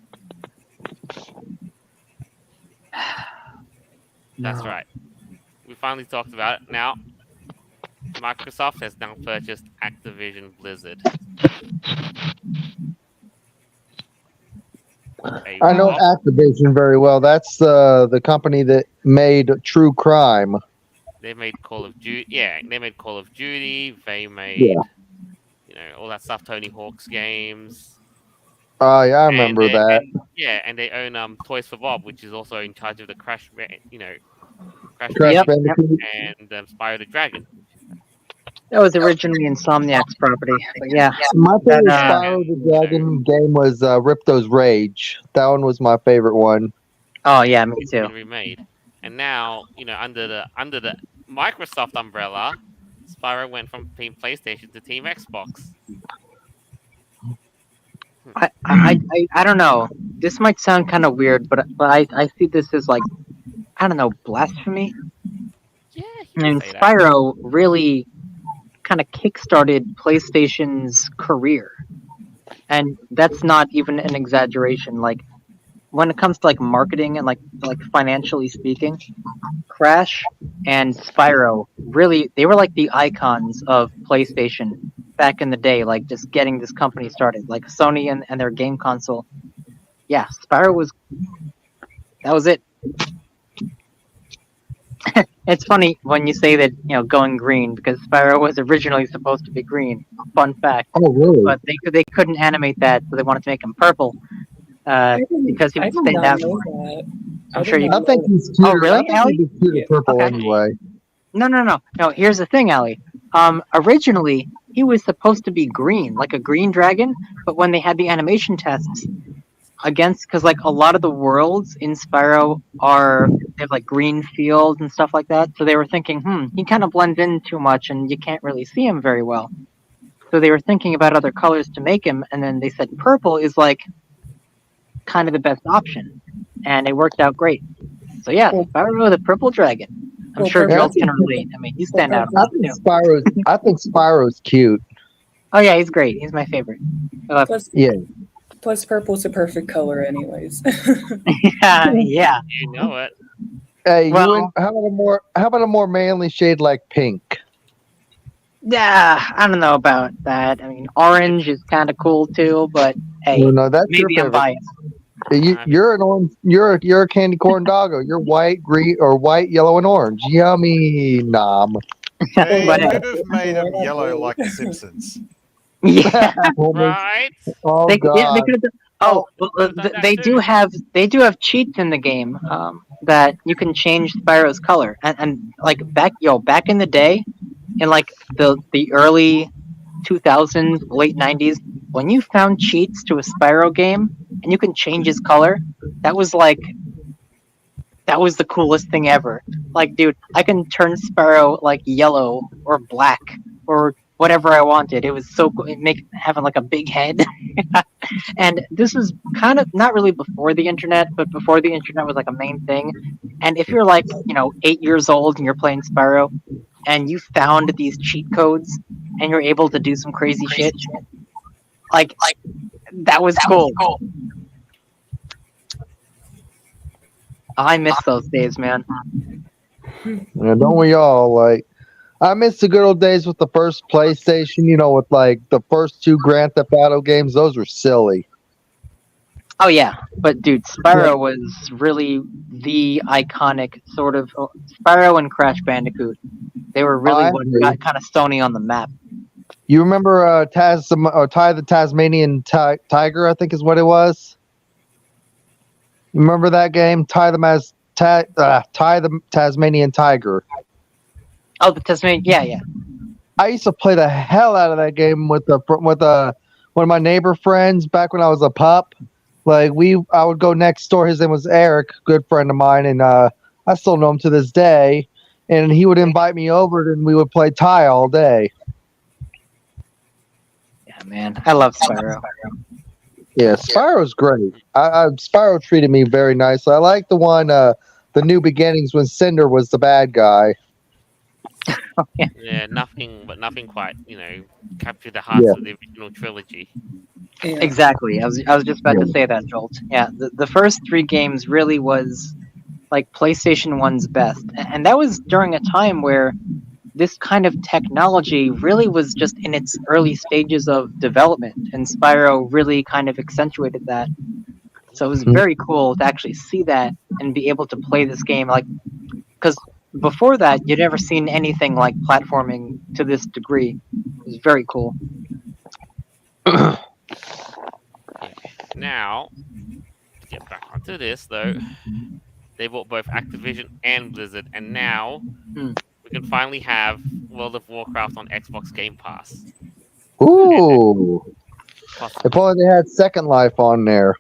That's No. right. We finally talked about it. Now, Microsoft has now purchased Activision Blizzard. I know Activision very well. That's the company that made True Crime. They made Call of Duty. Yeah, they made Call of Duty. They made, Yeah. all that stuff. Tony Hawk's games. Oh, yeah, I And remember they, that. and they own Toys for Bob, which is also in charge of the Crash Crash Yep, Bandicoot. and Spyro the Dragon. That was originally Insomniac's property, but yeah, My favorite that, Spyro the Dragon game was Ripto's Rage. That one was my favorite one. oh yeah, me It's too. been remade, and now under the Microsoft umbrella, Spyro went from Team PlayStation to Team Xbox. I don't know. This might sound kind of weird, but I see this as like, I don't know, blasphemy. Yeah, I mean, Spyro really kind of kickstarted PlayStation's career. And that's not even an exaggeration. Like when it comes to like marketing and like financially speaking, Crash and Spyro really they were like the icons of PlayStation back in the day, like just getting this company started. Like Sony and their game console. Yeah, Spyro was that was it. It's funny when you say that, going green because Spyro was originally supposed to be green. Fun fact. Oh, really? But they couldn't animate that, so they wanted to make him purple. Because he I would did stand not out know more. that. I'm I sure did you. not I think know he's cuter. Oh, really, I think Allie? he'd be cuter Yeah. purple Okay. anyway. No. Here's the thing, Allie. Originally he was supposed to be green, like a green dragon. But when they had the animation tests against, because like a lot of the worlds in Spyro they have like green fields and stuff like that. So they were thinking, he kind of blends in too much, and you can't really see him very well. So they were thinking about other colors to make him, and then they said purple is like kind of the best option, and it worked out great. So yeah, Well- Spyro the Purple Dragon. I'm Well, sure purple- Joel can relate. I mean, you stand out. I think Spyro's cute. Oh yeah, he's great. He's my favorite. Plus, Yeah. plus purple's a perfect color, anyways. Yeah. You know it. Hey, Well- how about a more manly shade like pink? Yeah, I don't know about that. I mean, orange is kind of cool too, but hey, No, that's your maybe I'm favorite. biased. You're an orange. You're a candy corn doggo. You're white, green, or white, yellow, and orange. Yummy, nom. They But, could have made him yellow like The Simpsons. yeah, Right? Oh they God. could have. Oh, well, Could've done that they too. do have cheats in the game that you can change Spyro's color, and like back in the day, in like the early 2000s, late 90s, when you found cheats to a Spyro game and you can change his color, that was the coolest thing ever. Like, dude, I can turn Spyro like yellow or black or whatever I wanted. It was so cool. It make having like a big head. And this was kind of not really before the internet, but before the internet was like a main thing. And if you're like, 8 years old and you're playing Spyro and you found these cheat codes and you're able to do some crazy shit, like that was cool. I miss those days, man. Yeah, don't we all? Like, I miss the good old days with the first PlayStation. With like the first two Grand Theft Auto games. Those were silly. Oh yeah, but dude, Spyro was really the iconic sort of Spyro and Crash Bandicoot. They were really I what agree. got kind of Sony on the map. You remember Ty the Tasmanian Tiger? I think is what it was. You remember that game? Ty the Tasmanian Tiger. Oh, the Tasmanian, yeah. I used to play the hell out of that game with one of my neighbor friends back when I was a pup. Like I would go next door. His name was Eric, good friend of mine, and I still know him to this day. And he would invite me over, and we would play Ty all day. Yeah, man, I love Spyro. Yeah, Spyro's great. Spyro treated me very nicely. I like the one, the New Beginnings, when Cinder was the bad guy. Yeah, nothing quite, captured the hearts of the original trilogy. Yeah. Exactly. I was just about to say that, Jolt. Yeah, the first 3 games really was like PlayStation 1's best, and that was during a time where this kind of technology really was just in its early stages of development, and Spyro really kind of accentuated that. So it was very cool to actually see that and be able to play this game, like, because before that you'd never seen anything like platforming to this degree. It was very cool. Now, to get back onto this though, they bought both Activision and Blizzard, and now we can finally have World of Warcraft on Xbox Game Pass. Ooh. Possibly. If only they had Second Life on there.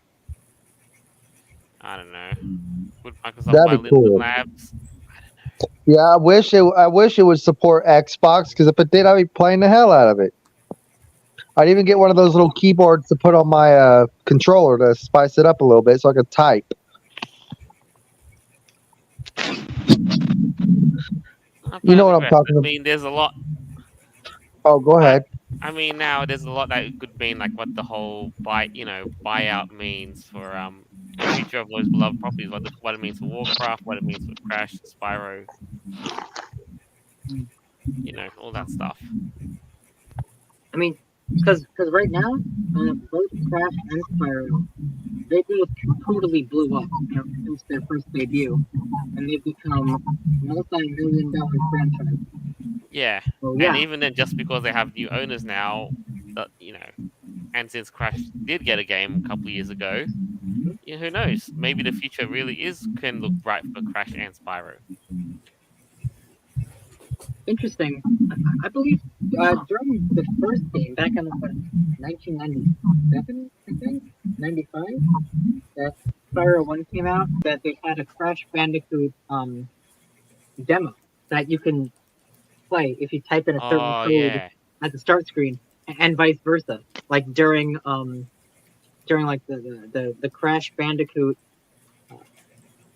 I don't know. Would Microsoft That'd buy be Little cool. Labs? Yeah, I wish it would support Xbox, because if it did, I'd be playing the hell out of it. I'd even get one of those little keyboards to put on my controller to spice it up a little bit so I could type. You know what I'm talking I about. mean, there's a lot. Oh, go But ahead. I mean, now there's a lot that it could mean, like what the whole buyout means for the future of those beloved properties. What it means for Warcraft, what it means for Crash, Spyro, all that stuff. I mean, because right now, both Crash and Spyro, they both totally blew up, since their first debut, and they've become multi-million-dollar franchises. Yeah, So and yeah, even then, just because they have new owners now, that and since Crash did get a game a couple years ago, who knows? Maybe the future really can look bright for Crash and Spyro. interesting. I believe during the first game, back in what, 1997, I think, 95, that Spyro 1 came out, that they had a Crash Bandicoot demo that you can play if you type in a certain Oh code yeah. at the start screen, and vice versa. Like during like the Crash Bandicoot uh,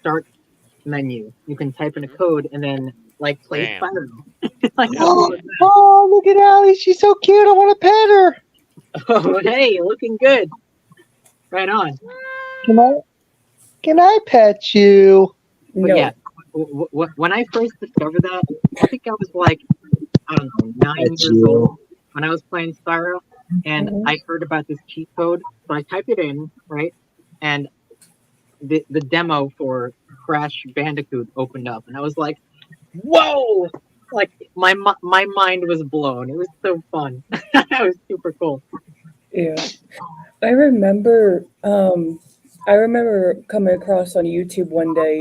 start menu, you can type in a Hmm. code and then like play Bam. Spyro. Like Yeah. how cool is Oh, look at Allie. She's so cute. I want to pet her. that? Oh, hey, looking good. Right on. Can I? Can I pet you? But No. yeah, when I first discovered that, I think I was like, I don't know, 9 years old when I was playing Spyro, and Mhm. I heard about this cheat code. So I typed it in, right, and the demo for Crash Bandicoot opened up, and I was like, "Whoa!" Like my mind was blown. It was so fun. That was super cool. Yeah. I remember coming across on YouTube one day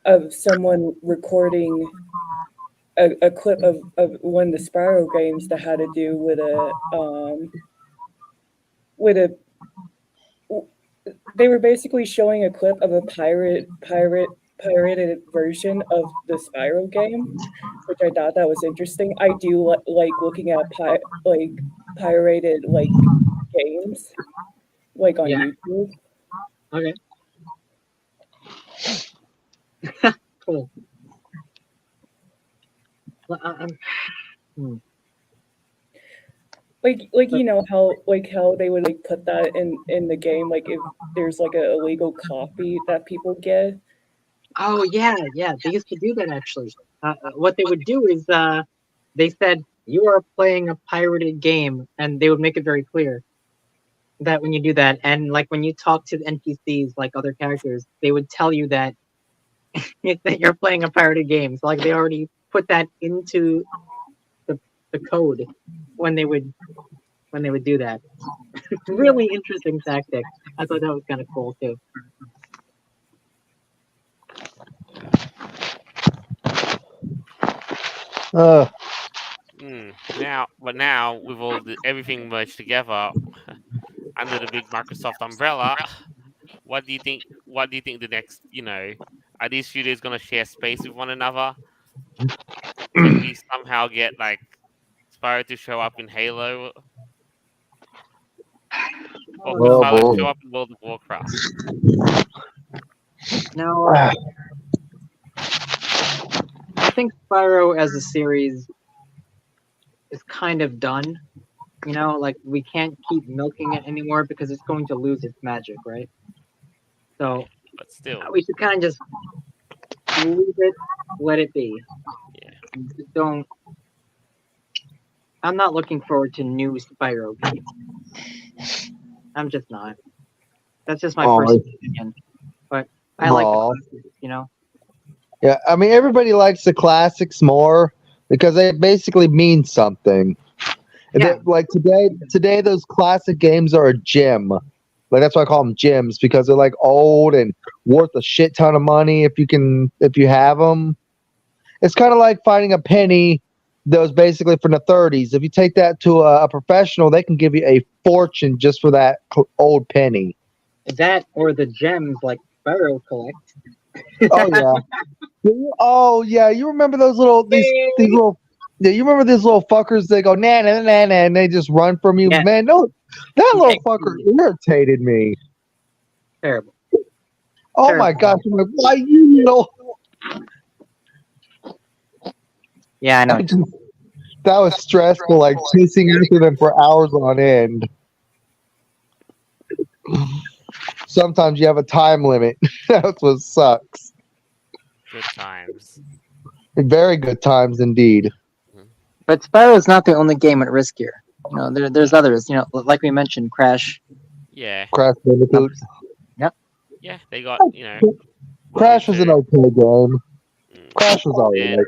of someone recording a clip of one of the Spyro games that had to do with a they were basically showing a clip of a pirated version of the Spyro game, which I thought that was interesting. I do like looking at pirated games like on Yeah. YouTube. Okay. Cool. Well, hmm. Like how they would put that in the game, like if there's like a illegal copy that people get. Oh yeah, yeah. They used to do that actually. What they would do is they said you are playing a pirated game, and they would make it very clear that when you do that, and like when you talk to the NPCs, like other characters, they would tell you that that you're playing a pirated game. So like they already put that into the the code when they would do that. Really interesting tactic. I thought that was kind of cool too. Uh, Now with everything merged together under the big Microsoft umbrella, what do you think? What do you think the next? Are these studios gonna share space with one another? Can we somehow get like Spyro to show up in Halo, or could oh Spyro show boy. up in World of Warcraft? Now, I think Spyro as a series is kind of done. Like we can't keep milking it anymore because it's going to lose its magic, right? So But still, we should kind of just leave it, let it be. yeah. Just don't. I'm not looking forward to new Spyro games. I'm just not. That's just my Oh, personal opinion. But I like the well, classics. yeah. I mean, everybody likes the classics more because they basically mean something. And Yeah. like today, those classic games are a gem. Like that's why I call them gems because they're like old and worth a shit ton of money if you have them. It's kind of like finding a penny that was basically from the 30s. If you take that to a professional, they can give you a fortune just for that old penny. That or the gems like Spyro collect. Oh yeah. Oh yeah. You remember these little. Yeah, you remember these little fuckers? They go na na na na, and they just run from you. Yeah. Man, no, that Yeah, little fucker irritated me. terrible. Oh Terrible. my gosh! I'm like, why you know? Yeah, I know. I just, That was stressful, like chasing after them for hours on end. Sometimes you have a time limit. That's what sucks. Good times. Very good times indeed. But Spyro's not the only game at risk here. There's others. Like we mentioned, Crash. Yeah. Crash Bandicoot. Yeah, they got, Crash was an okay game. Crash was Yeah. alright.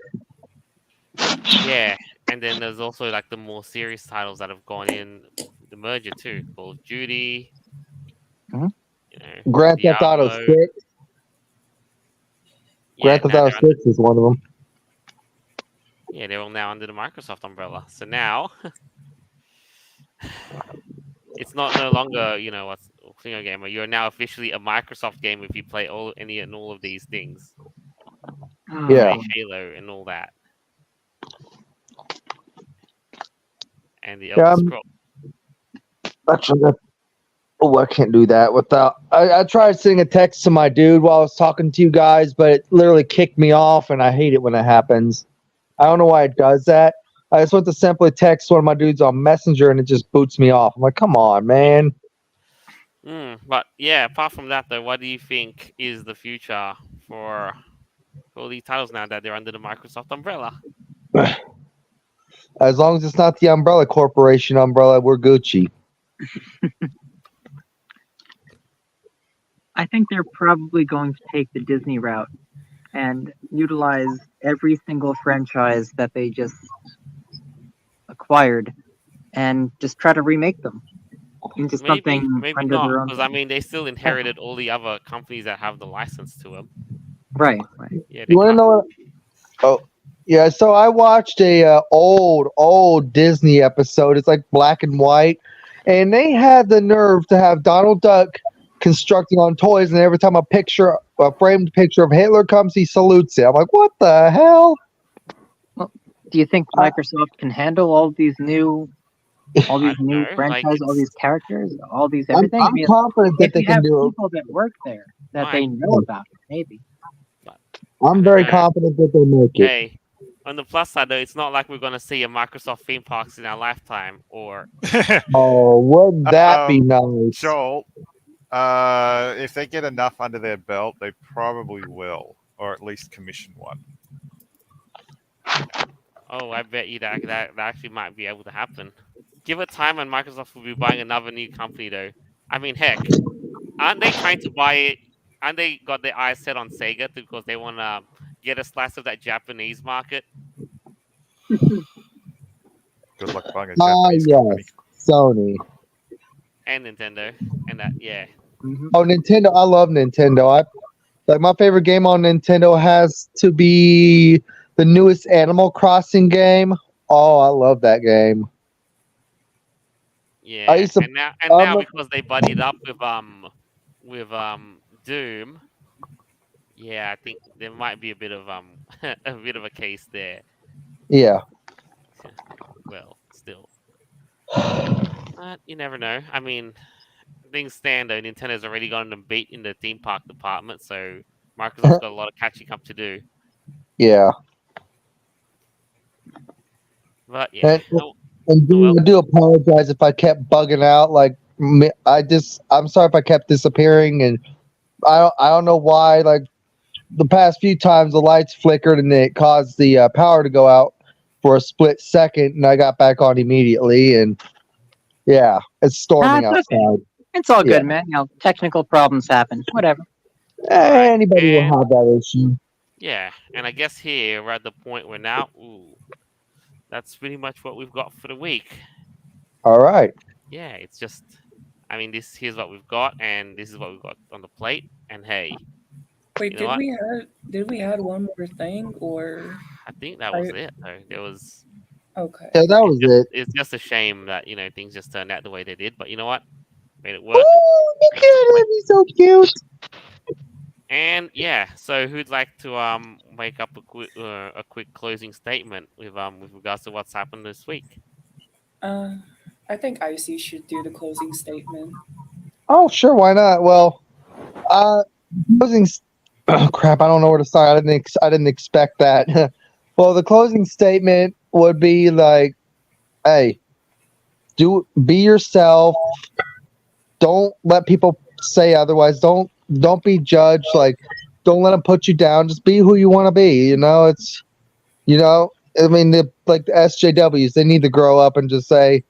Yeah, and then there's also like the more serious titles that have gone in the merger too. Call of Duty, Mhm. Grand Theft Auto Diablo. 6. Yeah, Grand Theft now Auto they're under, 6 is one of them. yeah, they're all now under the Microsoft umbrella. So now it's not no longer what's single gamer. You're now officially a Microsoft game if you play any and all of these things. Yeah. Say Halo and all that, and the Elder Scrolls. Actually, oh, I can't do that without. I tried sending a text to my dude while I was talking to you guys, but it literally kicked me off, and I hate it when it happens. I don't know why it does that. I just went to simply text one of my dudes on Messenger, and it just boots me off. I'm like, come on, man. But yeah, apart from that though, what do you think is the future for all these titles now that they're under the Microsoft umbrella? As long as it's not the Umbrella Corporation umbrella, we're Gucci. I think they're probably going to take the Disney route and utilize every single franchise that they just acquired and just try to remake them into something Maybe under not, their own. because I mean they still inherited all the other companies that have the license to them. Right. Yeah, You want to know what? Oh, yeah. So I watched a old Disney episode. It's like black and white, and they had the nerve to have Donald Duck constructing on toys, and every time a framed picture of Hitler comes, he salutes it. I'm like, what the hell? Do you think Microsoft can handle all these new franchises, all these characters, all these everything? I'm confident that if they you can have do it. people that work there that they know about it, maybe. I'm very confident that they make it. Hey, on the plus side though, it's not like we're gonna see a Microsoft theme parks in our lifetime, or Oh, wouldn't that be nice? Joel, if they get enough under their belt, they probably will, or at least commission one. oh, I bet you that actually might be able to happen. Give it time, and Microsoft will be buying another new company though. I mean, heck, aren't they trying to buy it? And they got their eyes set on Sega because they want to get a slice of that Japanese market. Good luck buying a Japanese company. Yes, Sony. And Nintendo. And that, yeah. Oh, Nintendo. I love Nintendo. My favorite game on Nintendo has to be the newest Animal Crossing game. Oh, I love that game. Yeah. And now because they buddied up with Doom, yeah, I think there might be a bit of a case there. Yeah. Well, still, but you never know. I mean, things stand though. Nintendo's already gotten them beat in the theme park department, so Microsoft's got a lot of catching up to do. Yeah. But yeah. I do apologize if I kept bugging out. I'm sorry if I kept disappearing, and I don't know why. Like the past few times, the lights flickered and it caused the power to go out for a split second, and I got back on immediately. And yeah, it's storming outside. Okay. It's all good, man. Technical problems happen. Whatever. Anybody will have that issue. Yeah, and I guess here we're at the point where now, that's pretty much what we've got for the week. All right. Yeah, it's just, I mean, here's what we've got, and this is what we've got on the plate. And hey, wait, did we add one more thing, or? I think that was it. Though there was. Okay. Yeah, that was it. It's just a shame that things just turned out the way they did, but you know what? Made it work. Oh, look at it! He's so cute. And yeah, so who'd like to make up a quick closing statement with regards to what's happened this week? I think Icy should do the closing statement. Oh, sure, why not? Well, closing. Oh crap! I don't know where to start. I didn't expect that. Well, the closing statement would be like, hey, be yourself. Don't let people say otherwise. Don't be judged. Like, don't let them put you down. Just be who you want to be. I mean, like the SJWs, they need to grow up and just say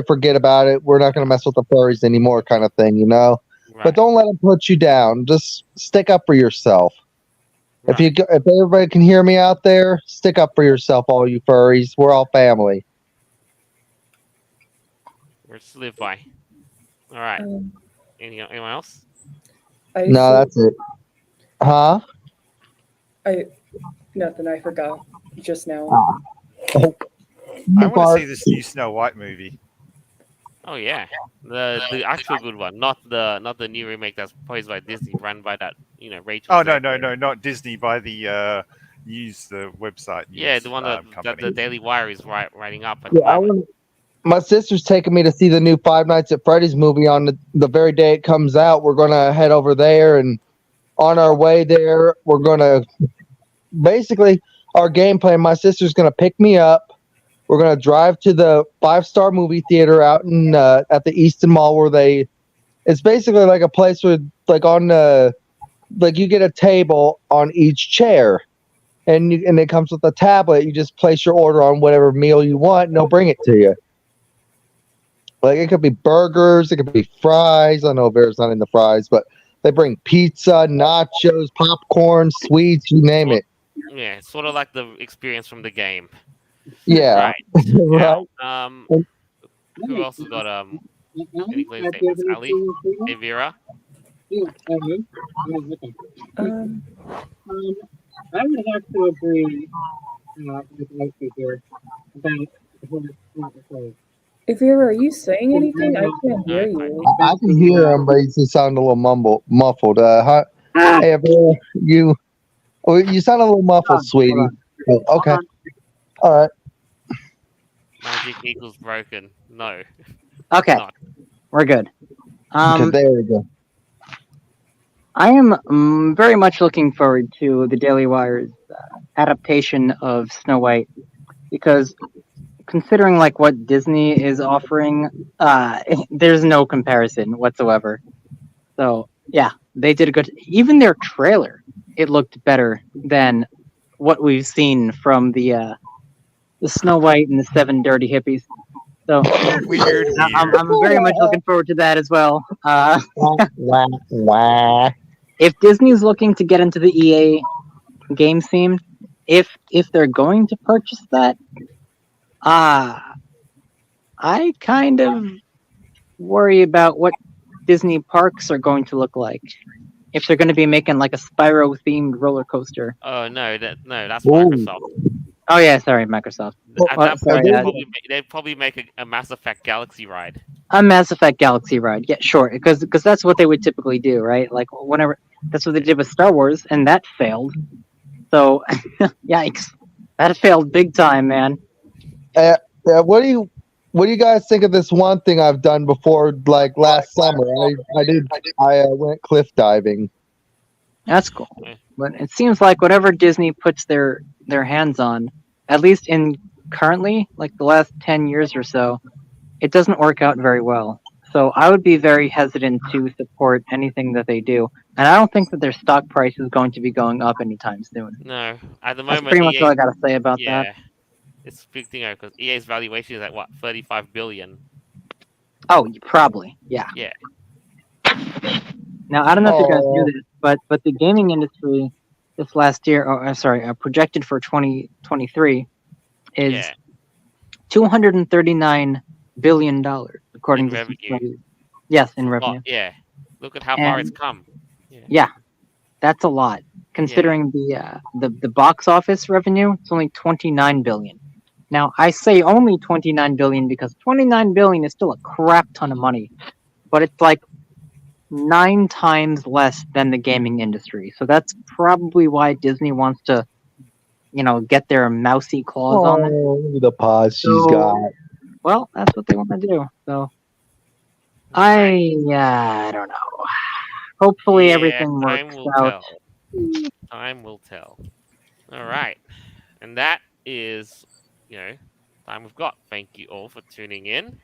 forget about it. We're not going to mess with the furries anymore, kind of thing. Right. But don't let them put you down. Just stick up for yourself. Right. If everybody can hear me out there, stick up for yourself, all you furries. We're all family. Words to live by. All right. Um, Anyone else? I No, see- that's it. Huh? Nothing. I forgot just now. I want to Bart. see this new Snow White movie. Oh yeah, the actual good one, not the new remake that's posed by Disney, run by that Rachel. Oh no, Zegler. not Disney, by the website. Yeah, the one that company. the Daily Wire is writing up at Yeah, the moment. my sister's taking me to see the new Five Nights at Freddy's movie on the very day it comes out. We're gonna head over there, and on our way there, we're gonna basically our game plan. My sister's gonna pick me up. We're gonna drive to the 5-star movie theater out in at the Easton Mall, where it's basically like a place where like on the like you get a table on each chair, and it comes with a tablet. You just place your order on whatever meal you want, and they'll bring it to you. Like it could be burgers, it could be fries. I know Bear's not in the fries, but they bring pizza, nachos, popcorn, sweets, you name it. Yeah, it's sort of like the experience from the game. Yeah, Right. right. Now, who else has got any closing statements? Ali, hey Vera. Um, I would have to agree with Lacey here about if are you saying anything? I can't hear you. I can hear him, but he just sound a little muffled. Hey, Avera, you sound a little muffled, sweetie. Okay, all right. Magic equals broken. No. Okay, Not. we're good. Okay, there we go. I am very much looking forward to the Daily Wire's adaptation of Snow White because considering like what Disney is offering, there's no comparison whatsoever. So yeah, they did a good. Even their trailer, it looked better than what we've seen from the Snow White and the Seven Dirty Hippies. So Weird. I'm very much looking forward to that as well. Wah, wah. If Disney's looking to get into the EA game scene, if they're going to purchase that, I kind of worry about what Disney parks are going to look like. If they're going to be making like a Spyro themed roller coaster. Oh no, that's Ooh. Microsoft. Oh yeah, sorry, Microsoft. At Oh, that sorry, point, they'd probably make a Mass Effect Galaxy ride. a Mass Effect Galaxy ride. Yeah, sure, because that's what they would typically do, right? Like whenever that's what they did with Star Wars, and that failed. So, yikes, that failed big time, man. What do you guys think of this one thing I've done before? Like last summer, I went cliff diving. That's cool. Yeah. But it seems like whatever Disney puts their hands on, at least in currently, like the last 10 years or so, it doesn't work out very well. So I would be very hesitant to support anything that they do. And I don't think that their stock price is going to be going up anytime soon. No, at the That's moment, pretty much EA, all I got to say about yeah, that. it's a big thing because EA's valuation is like what 35 billion. Oh, probably. Yeah. Yeah. Now, I don't know if you guys Oh. knew this, but the gaming industry this last year, projected for 2023 is Yeah. $239 billion, according In to some revenue. studies. Yes, in Lot, revenue. yeah. Look at how far it's And- come. Yeah, that's a lot. Considering the box office revenue, it's only 29 billion. Now, I say only 29 billion because 29 billion is still a crap ton of money, but it's like 9 times less than the gaming industry. So that's probably why Disney wants to, get their mousy claws on it. Oh, look at the paws she's So- got. Well, that's what they want to do. So Right. I don't know. Hopefully Yeah, everything time works will out. tell. Time will tell. All right, and that is, time we've got. Thank you all for tuning in.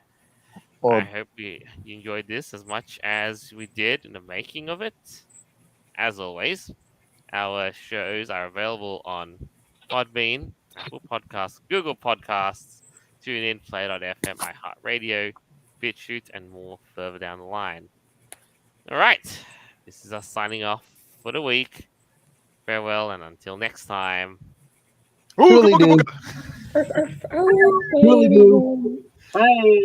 I Well, hope you enjoyed this as much as we did in the making of it. As always, our shows are available on Podbean, Apple Podcasts, Google Podcasts, TuneIn, Play.fm, iHeartRadio, BitChute, and more further down the line. All right, this is us signing off for the week. Farewell, and until next time. Ooga truly booga do. booga. Arf, arf, oh, Truly do. oh. Bye.